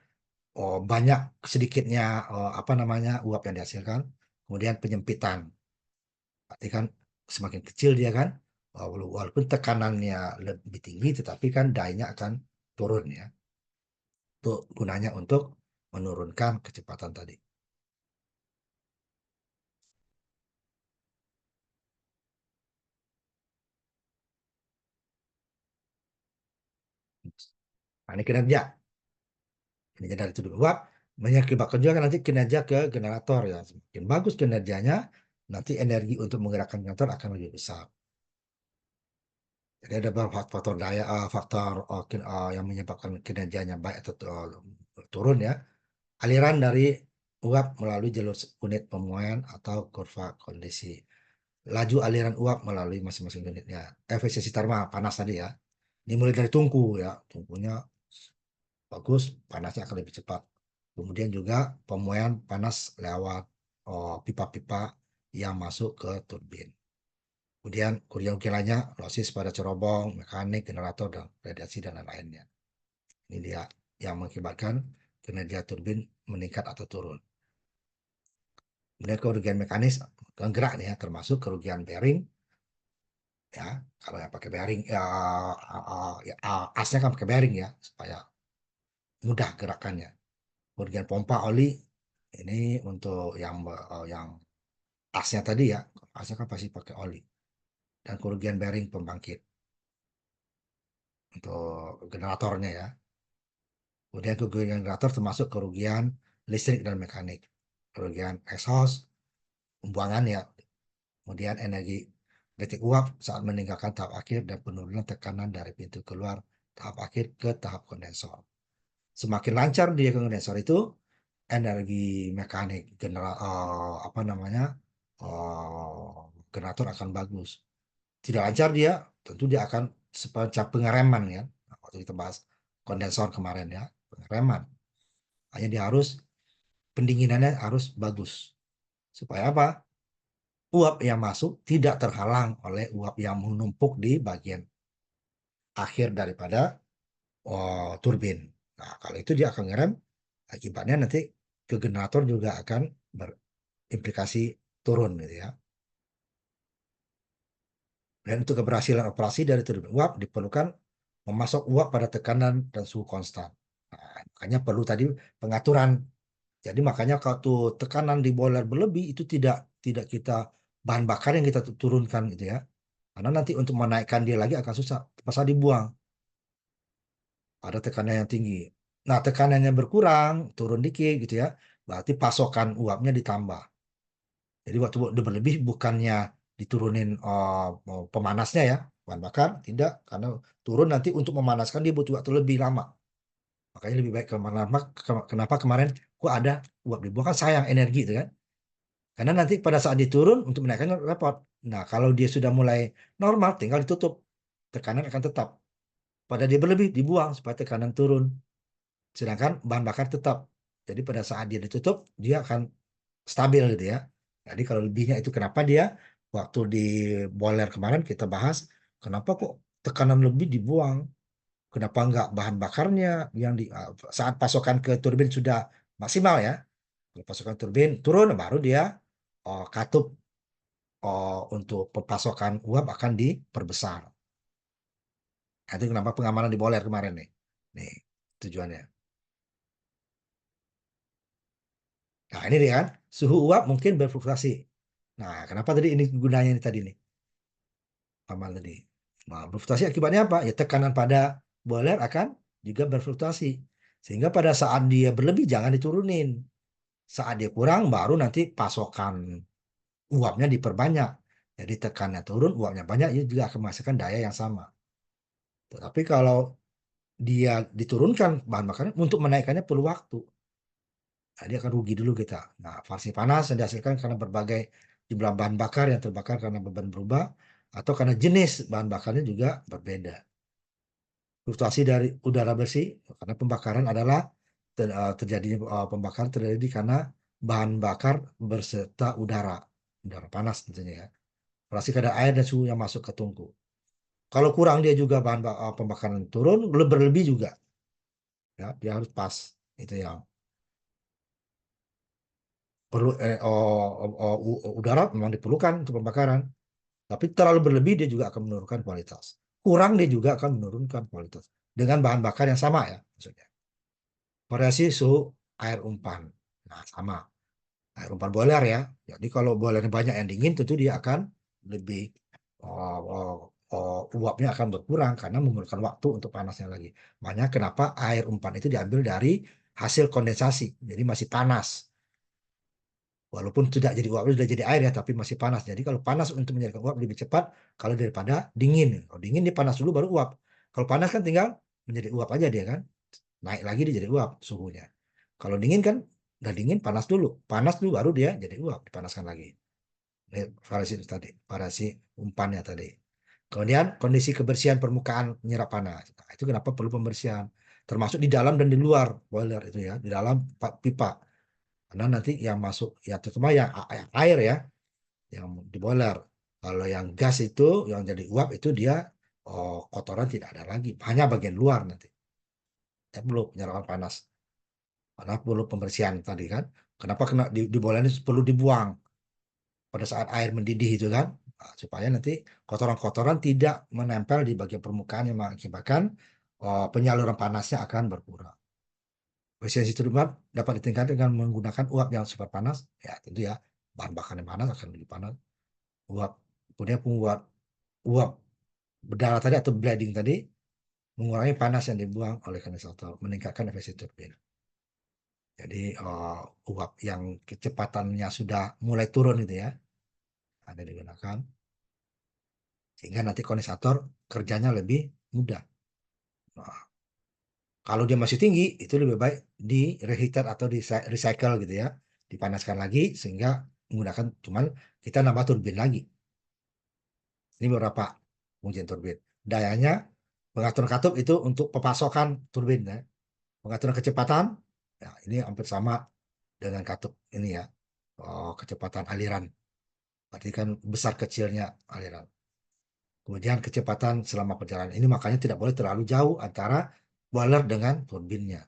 banyak sedikitnya apa namanya uap yang dihasilkan. Kemudian penyempitan, berarti kan semakin kecil dia kan, walaupun tekanannya lebih tinggi, tetapi kan dayanya akan turun ya. Itu gunanya untuk menurunkan kecepatan tadi. Nah, ini kinerja. Kinerja dari turbin uap mengakibatkan juga kan nanti kinerja ke generator ya. Semakin bagus kinerjanya, nanti energi untuk menggerakkan generator akan lebih besar. Jadi ada beberapa faktor daya, faktor yang menyebabkan kinerjanya baik atau turun ya. Aliran dari uap melalui jalur unit pemuaian atau kurva kondisi. Laju aliran uap melalui masing-masing unitnya. Efisiensi termal panas tadi ya. Ini mulai dari tungku ya. Tungkunya bagus, panasnya akan lebih cepat. Kemudian juga pemuaian panas lewat pipa-pipa yang masuk ke turbin. Kemudian kerugian lainnya, losis pada cerobong, mekanik, generator, dan radiasi, dan lain-lainnya. Ini dia yang mengakibatkan kinerja turbin meningkat atau turun. Kemudian kerugian mekanis, gerak nih ya, termasuk kerugian bearing, ya. Kalau yang pakai bearing, ya, asnya kan pakai bearing ya, supaya mudah gerakannya. Kerugian pompa oli, ini untuk yang asnya tadi ya, asnya kan pasti pakai oli. Dan kerugian bearing pembangkit untuk generatornya ya. Kemudian kerugian generator termasuk kerugian listrik dan mekanik, kerugian exhaust, pembuangan ya, kemudian energi detik uap saat meninggalkan tahap akhir dan penurunan tekanan dari pintu keluar tahap akhir ke tahap kondensor. Semakin lancar dia ke kondensor itu, energi mekanik apa namanya generator akan bagus. Tidak lancar dia, tentu dia akan semacam pengereman ya. Waktu kita bahas kondensor kemarin ya, pengereman. Hanya dia harus pendinginannya harus bagus. Supaya apa? Uap yang masuk tidak terhalang oleh uap yang menumpuk di bagian akhir daripada turbin. Nah, kalau itu dia akan ngerem, akibatnya nanti ke generator juga akan berimplikasi turun gitu ya. Dan untuk keberhasilan operasi dari turbin uap diperlukan memasok uap pada tekanan dan suhu konstan. Nah, makanya perlu tadi pengaturan. Jadi makanya kalau tekanan di boiler berlebih itu tidak tidak kita bahan bakar yang kita turunkan gitu ya. Karena nanti untuk menaikkan dia lagi akan susah. Pasal dibuang. Ada tekanan yang tinggi. Nah, tekanannya berkurang, turun dikit gitu ya. Berarti pasokan uapnya ditambah. Jadi waktu udah berlebih bukannya diturunin pemanasnya ya, bahan bakar, tidak. Karena turun nanti untuk memanaskan dia butuh waktu lebih lama. Makanya lebih baik kenapa kemarin kok ada uap dibuang kan sayang energi itu kan. Karena nanti pada saat diturun untuk menaikkannya repot. Nah, kalau dia sudah mulai normal tinggal ditutup. Tekanan akan tetap. Pada dia berlebih dibuang supaya tekanan turun. Sedangkan bahan bakar tetap. Jadi pada saat dia ditutup dia akan stabil gitu ya. Jadi kalau lebihnya itu kenapa dia waktu di boiler kemarin kita bahas kenapa kok tekanan lebih dibuang? Kenapa enggak bahan bakarnya yang saat pasokan ke turbin sudah maksimal ya? Kalau pasokan turbin turun baru dia katup untuk pasokan uap akan diperbesar. Nah, itu kenapa pengamanan di boiler kemarin nih. Nih, tujuannya. Nah, ini dia kan, suhu uap mungkin berfluktuasi. Nah, kenapa tadi ini gunanya ini tadi nih, amal tadi. Nah, berfluktuasi akibatnya apa? Ya tekanan pada boiler akan juga berfluktuasi. Sehingga pada saat dia berlebih jangan diturunin. Saat dia kurang baru nanti pasokan uapnya diperbanyak. Jadi tekanannya turun, uapnya banyak, dia juga akan menghasilkan daya yang sama. Tetapi kalau dia diturunkan bahan bakarnya untuk menaikkannya perlu waktu. Nah, dia akan rugi dulu kita. Nah, versi panas yang dihasilkan karena berbagai jumlah bahan bakar yang terbakar karena beban berubah atau karena jenis bahan bakarnya juga berbeda. Fluktuasi dari udara bersih karena pembakaran adalah terjadinya pembakaran terjadi karena bahan bakar berserta udara panas tentunya ya. Relasi kadar air dan suhu yang masuk ke tungku. Kalau kurang dia juga pembakaran turun, berlebih juga ya, dia harus pas. Itu yang perlu udara memang diperlukan untuk pembakaran, tapi terlalu berlebih dia juga akan menurunkan kualitas. Kurang dia juga akan menurunkan kualitas dengan bahan bakar yang sama ya maksudnya. Variasi suhu air umpan. Nah, sama. Air umpan boiler ya. Jadi kalau boilernya banyak yang dingin tentu dia akan lebih oh, oh, uapnya akan berkurang karena memerlukan waktu untuk panasnya lagi. Makanya kenapa air umpan itu diambil dari hasil kondensasi. Jadi masih panas. Walaupun tidak jadi uap, sudah jadi air ya, tapi masih panas. Jadi kalau panas untuk menjadikan uap lebih cepat kalau daripada dingin. Kalau dingin dia panas dulu baru uap. Kalau panas kan tinggal menjadi uap aja dia kan. Naik lagi dia jadi uap suhunya. Kalau dingin kan udah dingin panas dulu baru dia jadi uap, dipanaskan lagi. Ini variasi itu tadi, variasi umpannya tadi. Kemudian kondisi kebersihan permukaan penyerap panas. Nah, itu kenapa perlu pembersihan, termasuk di dalam dan di luar boiler itu ya, di dalam pipa. Karena nanti yang masuk ya terutama yang air ya, yang di boiler. Kalau yang gas itu yang jadi uap itu dia kotoran tidak ada lagi, hanya bagian luar nanti. Ya, perlu penyerapan panas. Karena perlu pembersihan tadi kan. Kenapa kena di bola ini perlu dibuang pada saat air mendidih itu kan. Nah, supaya nanti kotoran-kotoran tidak menempel di bagian permukaan yang mengakibatkan penyaluran panasnya akan berkurang. Efisiensi turbin dapat ditingkatkan dengan menggunakan uap yang super panas. Ya tentu ya bahan bakar yang panas akan lebih panas. Uap kemudian membuat uap berdarah tadi atau bleeding tadi mengurangi panas yang dibuang oleh kondensator, meningkatkan efisiensi turbin. Jadi uap yang kecepatannya sudah mulai turun itu ya, ada digunakan sehingga nanti kondensator kerjanya lebih mudah. Nah, kalau dia masih tinggi itu lebih baik di reheater atau di recycle gitu ya, dipanaskan lagi sehingga menggunakan cuman kita nambah turbin lagi. Ini beberapa pengujian turbin. Dayanya pengaturan katup itu untuk pepasokan turbin ya. Pengaturan kecepatan ya ini hampir sama dengan katup ini ya. Kecepatan aliran. Berarti kan besar kecilnya aliran. Kemudian kecepatan selama perjalanan. Ini makanya tidak boleh terlalu jauh antara boiler dengan turbinnya.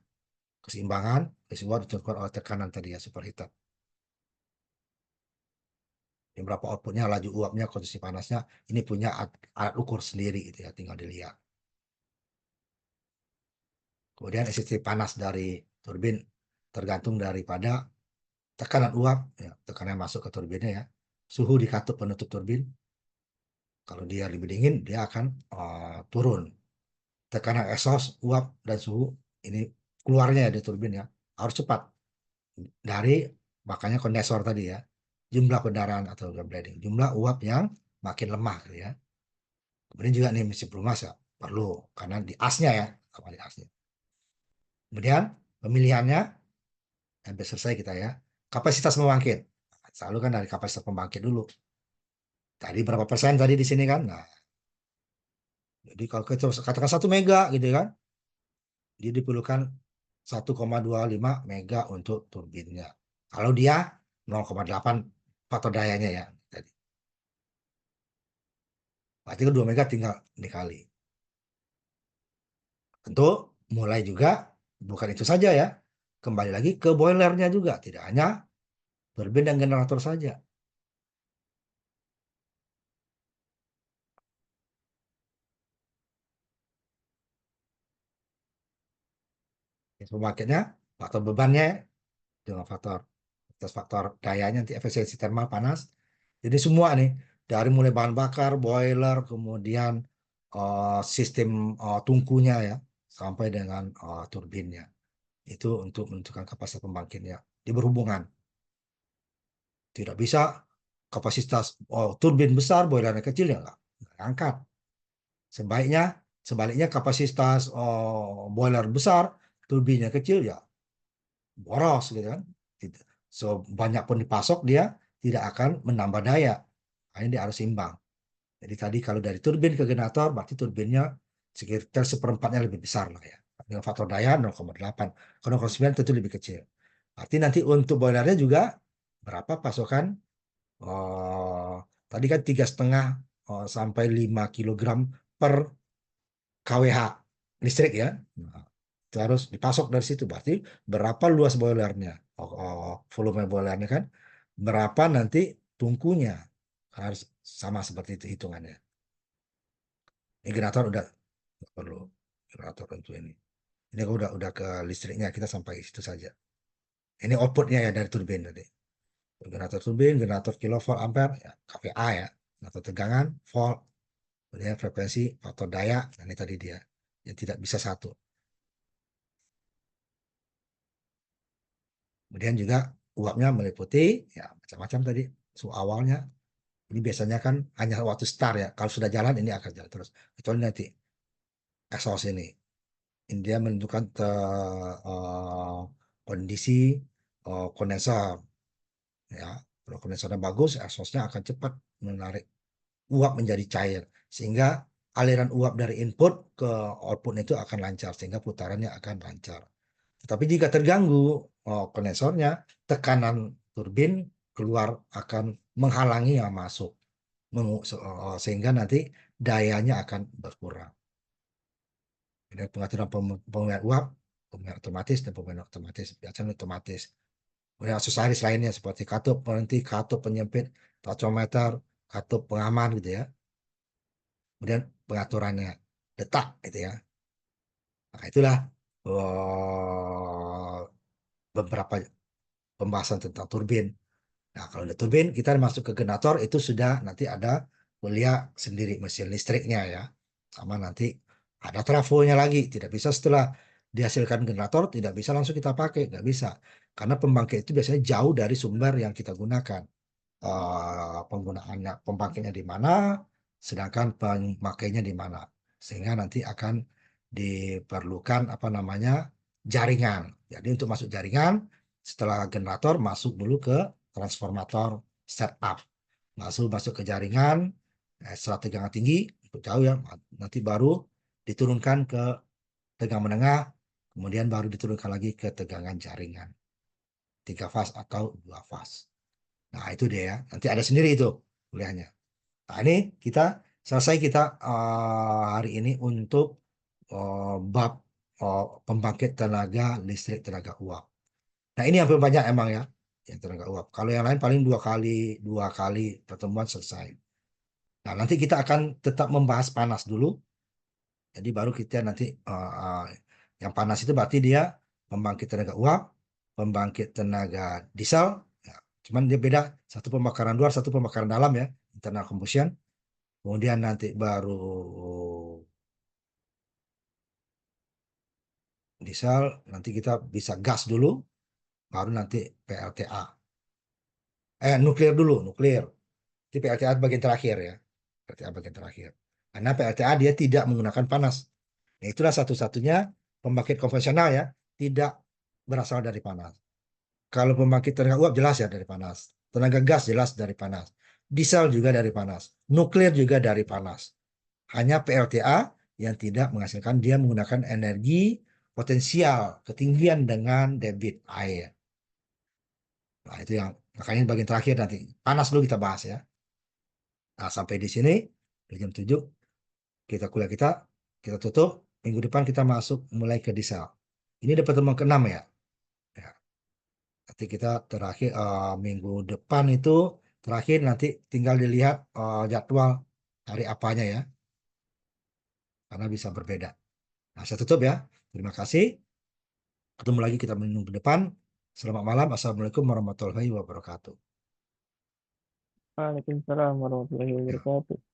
Keseimbangan semua ditentukan oleh tekanan tadi ya superheater. Yang berapa outputnya, laju uapnya, kondisi panasnya. Ini punya alat ukur sendiri gitu ya, tinggal dilihat. Kemudian esensi panas dari turbin tergantung daripada tekanan uap, ya, tekanan yang masuk ke turbinnya ya. Suhu di katup penutup turbin. Kalau dia lebih dingin, dia akan turun tekanan exhaust, uap dan suhu ini keluarnya ya di turbin ya harus cepat dari makanya kondensor tadi ya jumlah kendaraan atau bleeding jumlah uap yang makin lemah gitu ya. Kemudian juga nih misi pelumas ya perlu karena di asnya ya apa di asnya. Kemudian pemilihannya hampir selesai kita ya. Kapasitas pembangkit selalu kan dari kapasitas pembangkit dulu. Tadi berapa persen tadi di sini kan. Nah, jadi kalau kita katakan 1 mega gitu kan, dia diperlukan 1,25 mega untuk turbinnya. Kalau dia 0,8 faktor dayanya ya. Jadi, berarti kan 2 mega tinggal dikali. Tentu mulai juga bukan itu saja ya. Kembali lagi ke boilernya juga. Tidak hanya turbin dan generator saja. Pembangkitnya, faktor bebannya, dengan faktor dayanya, nanti efisiensi thermal panas. Jadi semua nih, dari mulai bahan bakar, boiler, kemudian sistem tungkunya ya, sampai dengan turbinnya. Itu untuk menentukan kapasitas pembangkitnya. Di berhubungan. Tidak bisa kapasitas turbin besar, boilernya kecil ya nggak angkat. Sebaliknya kapasitas boiler besar, turbinnya kecil ya boros gitu kan. Banyak pun dipasok dia tidak akan menambah daya. Makanya dia harus imbang. Jadi tadi kalau dari turbin ke generator berarti turbinnya sekitar seperempatnya lebih besar lah ya. Dengan faktor daya 0,8. Kalau 0,9 tentu lebih kecil. Berarti nanti untuk boilernya juga berapa pasokan? Oh, tadi kan 3,5 sampai 5 kilogram per kWh listrik ya. Nah, itu harus dipasok dari situ. Berarti berapa luas boilernya, volume boilernya kan, berapa nanti tungkunya, harus sama seperti itu hitungannya. Ini generator udah nggak perlu generator untuk ini. Ini udah ke listriknya, kita sampai situ saja. Ini outputnya ya dari turbin tadi. Generator kilovolt ampere, ya, kVA ya, atau tegangan, volt, kemudian frekuensi, faktor daya, nah ini tadi dia. Yang tidak bisa satu. Kemudian juga uapnya meliputi ya macam-macam tadi. Awalnya ini biasanya kan hanya waktu start ya. Kalau sudah jalan ini akan jalan terus. Kecuali nanti exhaust ini. Ini dia menentukan kondisi kondensor. Ya, kalau kondensornya bagus, exhaustnya akan cepat menarik uap menjadi cair. Sehingga aliran uap dari input ke output itu akan lancar. Sehingga putarannya akan lancar. Tetapi jika terganggu kondensornya, tekanan turbin keluar akan menghalangi yang masuk, sehingga nanti dayanya akan berkurang. Ini pengaturan pemilihan uap, pemilihan otomatis dan pemilihan otomatis, biasanya otomatis. Kemudian aksesoris lainnya seperti katup penghenti, katup penyempit, tachometer, katup pengaman gitu ya. Kemudian pengaturannya detak gitu ya. Nah, itulah beberapa pembahasan tentang turbin. Nah, kalau udah turbin, kita masuk ke generator, itu sudah nanti ada kuliah sendiri mesin listriknya ya. Sama nanti ada trafonya lagi. Tidak bisa setelah dihasilkan generator, tidak bisa langsung kita pakai. Nggak bisa. Karena pembangkit itu biasanya jauh dari sumber yang kita gunakan. Penggunaannya, pembangkitnya di mana, sedangkan pemakainya di mana. Sehingga nanti akan diperlukan apa namanya jaringan. Jadi untuk masuk jaringan, setelah generator masuk dulu ke transformator setup, masuk masuk ke jaringan setelah tegangan tinggi untuk jauh ya, nanti baru diturunkan ke tegangan menengah, kemudian baru diturunkan lagi ke tegangan jaringan 3 fase atau 2 fase. Nah itu dia ya, nanti ada sendiri itu kuliahnya. Nah ini kita selesai kita hari ini untuk bab pembangkit tenaga listrik tenaga uap. Nah, ini yang paling banyak emang ya, yang tenaga uap. Kalau yang lain paling dua kali pertemuan selesai. Nah, nanti kita akan tetap membahas panas dulu. Jadi baru kita nanti yang panas itu berarti dia pembangkit tenaga uap, pembangkit tenaga diesel. Ya, cuman dia beda, satu pembakaran luar, satu pembakaran dalam ya, internal combustion. Kemudian nanti baru diesel, nanti kita bisa gas dulu, baru nanti PLTA. Nuklir dulu, nuklir. Di PLTA bagian terakhir ya. PLTA bagian terakhir. Karena PLTA dia tidak menggunakan panas. Nah, itulah satu-satunya pembangkit konvensional ya, tidak berasal dari panas. Kalau pembangkit tenaga uap jelas ya dari panas. Tenaga gas jelas dari panas. Diesel juga dari panas. Nuklir juga dari panas. Hanya PLTA yang tidak menghasilkan, dia menggunakan energi potensial ketinggian dengan debit air. Nah, itu yang makanya bagian terakhir nanti. Panas dulu kita bahas ya. Nah, sampai di sini di jam 7 kita kuliah kita tutup. Minggu depan kita masuk mulai ke diesel. Ini dapat pertemuan ke-6 ya. Ya, nanti kita terakhir minggu depan itu terakhir nanti tinggal dilihat jadwal hari apanya ya. Karena bisa berbeda. Nah, saya tutup ya. Terima kasih. Ketemu lagi kita minggu depan. Selamat malam. Assalamualaikum warahmatullahi wabarakatuh.
Waalaikumsalam warahmatullahi
Ya.
wabarakatuh.